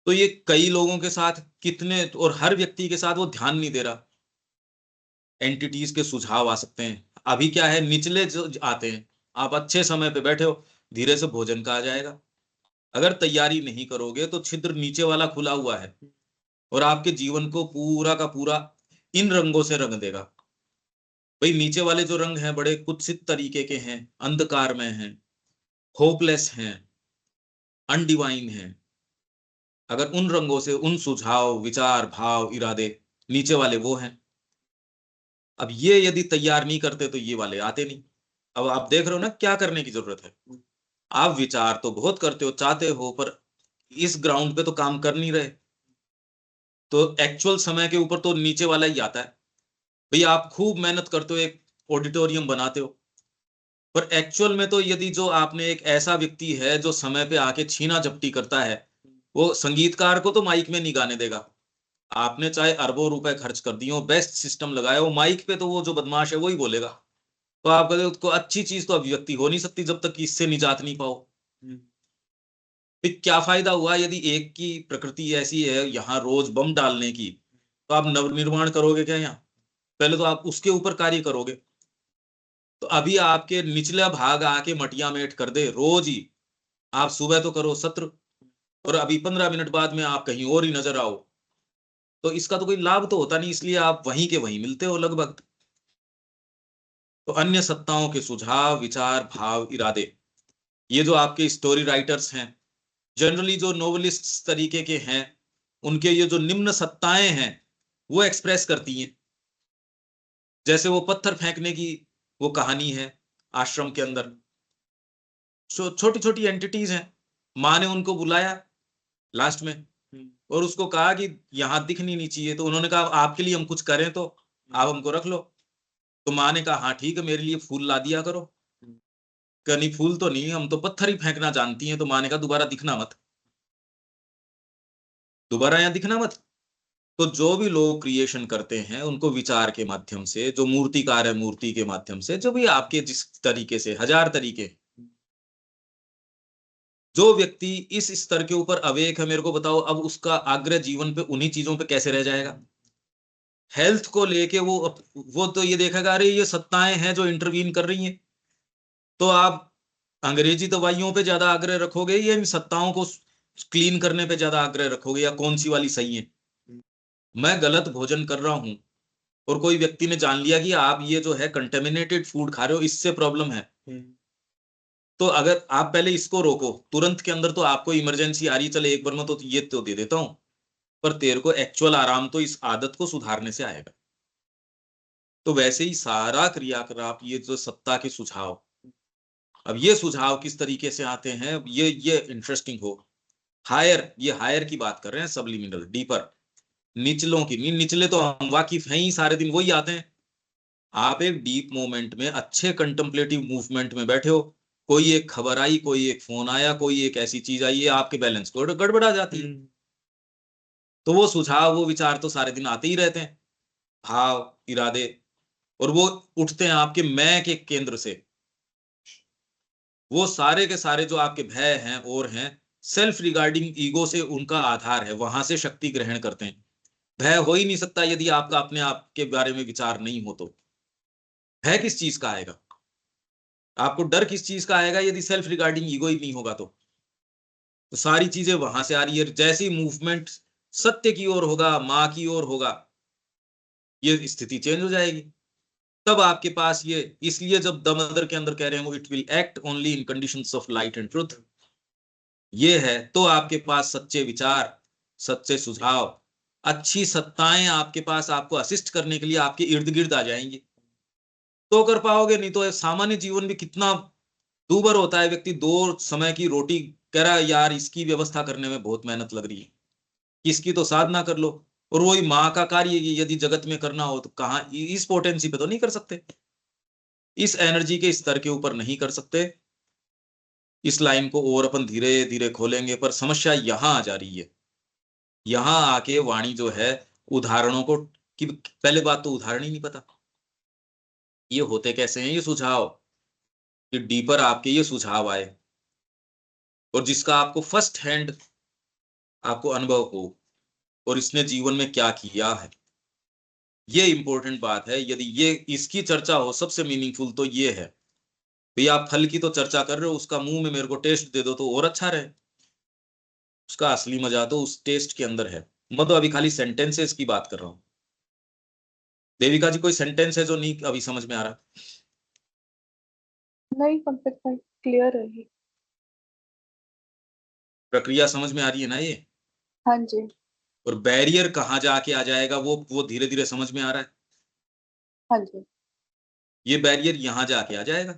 तो ये कई लोगों के साथ कितने, और हर व्यक्ति के साथ वो ध्यान नहीं दे रहा, एंटिटीज के सुझाव आ सकते हैं। अभी क्या है, निचले जो आते हैं, आप अच्छे समय पे बैठे हो, धीरे से भोजन का आ जाएगा। अगर तैयारी नहीं करोगे तो छिद्र नीचे वाला खुला हुआ है, और आपके जीवन को पूरा का पूरा इन रंगों से रंग देगा। भाई नीचे वाले जो रंग हैं बड़े कुत्सित तरीके के हैं, अंधकार में हैं, होपलेस हैं, अनडिवाइन हैं। अगर उन रंगों से, उन सुझाव विचार भाव इरादे, नीचे वाले वो हैं। अब ये यदि तैयार नहीं करते तो ये वाले आते नहीं। अब आप देख रहे हो ना क्या करने की जरूरत है। आप विचार तो बहुत करते हो, चाहते हो, पर इस ग्राउंड पे तो काम कर नहीं रहे। तो एक्चुअल समय के ऊपर तो नीचे वाला ही आता है। भैया आप खूब मेहनत करते हो, एक ऑडिटोरियम बनाते हो, पर एक्चुअल में तो यदि जो आपने एक ऐसा व्यक्ति है जो समय पे आके छीना झपटी करता है, वो संगीतकार को तो माइक में नहीं गाने देगा। आपने चाहे अरबों रुपए खर्च कर दिए हो, बेस्ट सिस्टम लगाया हो, माइक पे तो वो जो बदमाश है वो ही बोलेगा। तो आप कहते हो उसको अच्छी चीज तो अभिव्यक्ति हो नहीं सकती जब तक कि इससे निजात नहीं पाओ। फिर क्या फायदा हुआ यदि एक की प्रकृति ऐसी है यहाँ रोज बम डालने की, तो आप नवनिर्माण करोगे क्या यहाँ? पहले तो आप उसके ऊपर कार्य करोगे। तो अभी आपके निचला भाग आके मटिया मेट कर दे रोज ही, आप सुबह तो करो सत्र, और अभी 15 मिनट बाद में आप कहीं और ही नजर आओ, तो इसका तो कोई लाभ तो होता नहीं, इसलिए आप वहीं के वहीं मिलते हो लगभग। तो अन्य सत्ताओं के सुझाव, विचार, भाव, इरादे, ये जो आपके स्टोरी राइटर्स हैं, जनरली जो नोवेलिस्ट तरीके के हैं, उनके ये जो निम्न सत्ताएं हैं वो एक्सप्रेस करती हैं। जैसे वो पत्थर फेंकने की वो कहानी है आश्रम के अंदर, छोटी छोटी एंटिटीज हैं। माँ ने उनको बुलाया लास्ट में और उसको कहा कि यहाँ दिखनी नहीं चाहिए, तो उन्होंने कहा आपके लिए हम कुछ करें तो आप हमको रख लो। तो माँ ने कहा हाँ ठीक है, मेरे लिए फूल ला दिया करो। कहा नहीं फूल तो नहीं, हम तो पत्थर ही फेंकना जानती हैं। तो माँ ने कहा दोबारा दिखना मत, दोबारा यहाँ दिखना मत। तो जो भी लोग क्रिएशन करते हैं उनको विचार के माध्यम से, जो मूर्तिकार है मूर्ति के माध्यम से, जो भी आपके जिस तरीके से, हजार तरीके, जो व्यक्ति इस स्तर के ऊपर अवेक है, मेरे को बताओ अब उसका आग्रह जीवन पे उन्हीं चीजों पे कैसे रह जाएगा? हेल्थ को लेके वो तो ये देखेगा अरे ये सत्ताएं हैं जो इंटरवीन कर रही हैं, तो आप अंग्रेजी दवाइयों पे ज्यादा आग्रह रखोगे या इन सत्ताओं को क्लीन करने पे ज्यादा आग्रह रखोगे, या कौन सी वाली सही है? मैं गलत भोजन कर रहा हूं और कोई व्यक्ति ने जान लिया कि आप ये जो है कंटेमिनेटेड फूड खा रहे हो, इससे प्रॉब्लम है, तो अगर आप पहले इसको रोको, तुरंत के अंदर तो आपको इमरजेंसी आ रही है, चले एक बार में तो ये तो दे देता हूं, पर तेरे को एक्चुअल आराम तो इस आदत को सुधारने से आएगा। तो वैसे ही सारा क्रियाकलाप, ये जो सत्ता के सुझाव, अब ये सुझाव किस तरीके से आते हैं, ये इंटरेस्टिंग हो। हायर, ये हायर की बात कर रहे हैं, सबलिमिनल, डीपर। निचलों की नहीं, निचले तो हम वाकिफ हैं ही, सारे दिन वही आते हैं। आप एक डीप मोमेंट में, अच्छे कंटेम्पलेटिव मूवमेंट में बैठे हो, कोई एक खबर आई, कोई एक फोन आया, कोई एक ऐसी चीज आई है, आपके बैलेंस को गड़बड़ा जाती है। तो वो सुझाव, वो विचार तो सारे दिन आते ही रहते हैं, भाव, इरादे, और वो उठते हैं आपके मैं के केंद्र से। वो सारे के सारे जो आपके भय हैं और हैं, सेल्फ रिगार्डिंग ईगो से उनका आधार है, वहां से शक्ति ग्रहण करते हैं। भय हो ही नहीं सकता यदि आपका अपने आप के बारे में विचार नहीं हो तो। भय किस चीज का आएगा? आपको डर किस चीज का आएगा यदि सेल्फ रिगार्डिंग ईगो ही नहीं होगा तो सारी चीजें वहां से आ रही है। जैसे ही मूवमेंट सत्य की ओर होगा, माँ की ओर होगा, ये स्थिति चेंज हो जाएगी। तब आपके पास ये, इसलिए जब द मदर के अंदर कह रहे हैं वो it will act only in conditions of light and truth, ये है तो आपके पास सच्चे विचार, सच्चे सुझाव, अच्छी सत्ताएं आपके पास आपको असिस्ट करने के लिए आपके इर्द गिर्द आ जाएंगी, तो कर पाओगे। नहीं तो सामान्य जीवन भी कितना दूभर होता है। व्यक्ति 2 समय की रोटी कह रहा है, यार इसकी व्यवस्था करने में बहुत मेहनत लग रही है, इसकी तो साधना कर लो। और वही माँ का कार्य यदि जगत में करना हो तो कहाँ, इस पोटेंसी पे तो नहीं कर सकते, इस एनर्जी के स्तर के ऊपर नहीं कर सकते। इस लाइन को और अपन धीरे धीरे खोलेंगे, पर समस्या यहाँ आ जा रही है। यहाँ आके वाणी जो है उदाहरणों को, कि पहले बात तो उदाहरण ही नहीं पता, ये होते कैसे हैं ये सुझाव, कि डीपर आपके ये सुझाव आए और जिसका आपको फर्स्ट हैंड आपको अनुभव हो, और इसने जीवन में क्या किया है, ये इंपॉर्टेंट बात है। यदि ये इसकी चर्चा हो, सबसे मीनिंगफुल तो ये है। भैया आप फल की तो चर्चा कर रहे हो, उसका मुंह में मेरे को टेस्ट दे दो तो और अच्छा रहे। उसका असली मजा तो उस टेस्ट के अंदर है। मैं तो अभी खाली सेंटेंसेस की बात कर रहा हूँ। देविका जी, कोई सेंटेंस है जो नहीं अभी समझ में आ रहा? नहीं, कंसेप्ट क्लियर है ये। प्रक्रिया समझ में आ रही है ना ये? हाँ जी। और बैरियर कहाँ जाके आ जाएगा वो धीरे धीरे समझ में आ रहा है। हाँ जी। ये बैरियर यहां जाके आ जाएगा।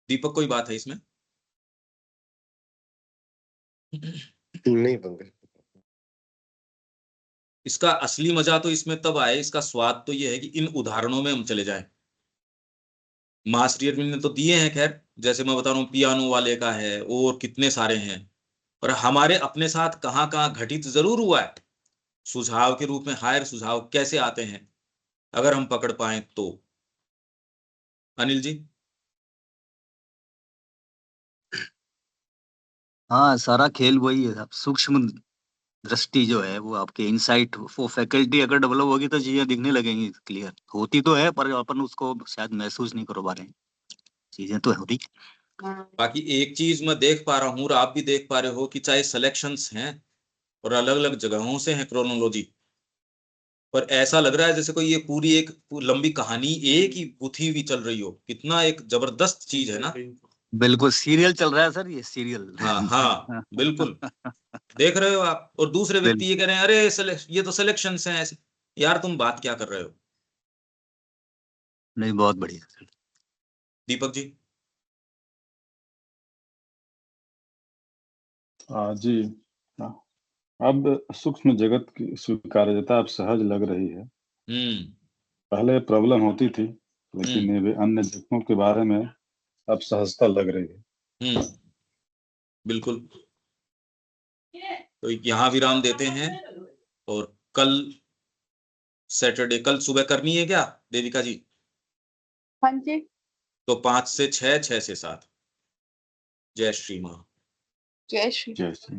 दीपक कोई बात है इसमें? नहीं पंकज, इसका असली मजा तो इसमें तब आए, इसका स्वाद तो ये है कि इन उदाहरणों में हम चले जाएं। मास रियरविन ने तो दिए हैं, खैर जैसे मैं बता रहा हूँ पियानो वाले का है और कितने सारे हैं, पर हमारे अपने साथ कहाँ कहाँ घटित जरूर हुआ है। सुझाव के रूप में हायर सुझाव कैसे आते हैं अगर हम पकड़ पाए तो। अनिल जी? हाँ, सारा खेल वही है। अब सूक्ष्म दृष्टि जो है वो आपके इनसाइट, वो फैकल्टी अगर डेवलप होगी तो चीजें दिखने लगेंगी क्लियर। होती तो है पर अपन उसको शायद महसूस नहीं कर पा रहे हैं। चीजें तो हो रही। बाकी एक चीज मैं देख पा रहा हूँ और आप भी देख पा रहे हो कि चाहे सिलेक्शंस हैं और अलग अलग जगहों से हैं क्रोनोलॉजी, पर ऐसा लग रहा है जैसे कोई ये पूरी एक लंबी कहानी एक ही गुथी हुई चल रही हो। कितना एक जबरदस्त चीज है ना। बिल्कुल सीरियल चल रहा है सर, ये सीरियल। हाँ हाँ बिल्कुल, देख रहे हो आप। और दूसरे व्यक्ति ये कह रहे हैं अरे ये तो सिलेक्शंस हैं ऐसे। यार तुम बात क्या कर रहे हो? नहीं, बहुत बढ़िया सर। दीपक जी? जी हाँ। अब सूक्ष्म जगत की स्वीकार्यता अब सहज लग रही है। पहले प्रॉब्लम होती थी, लेकिन ये अन्य जगहों के बारे में अब सहजता लग रही है। बिल्कुल। तो यहाँ विराम देते हैं और कल सैटरडे, कल सुबह करनी है क्या देविका जी? हाँ जी। तो 5 से 6, 6 से 7। जय श्री माँ। जय श्री। जय श्री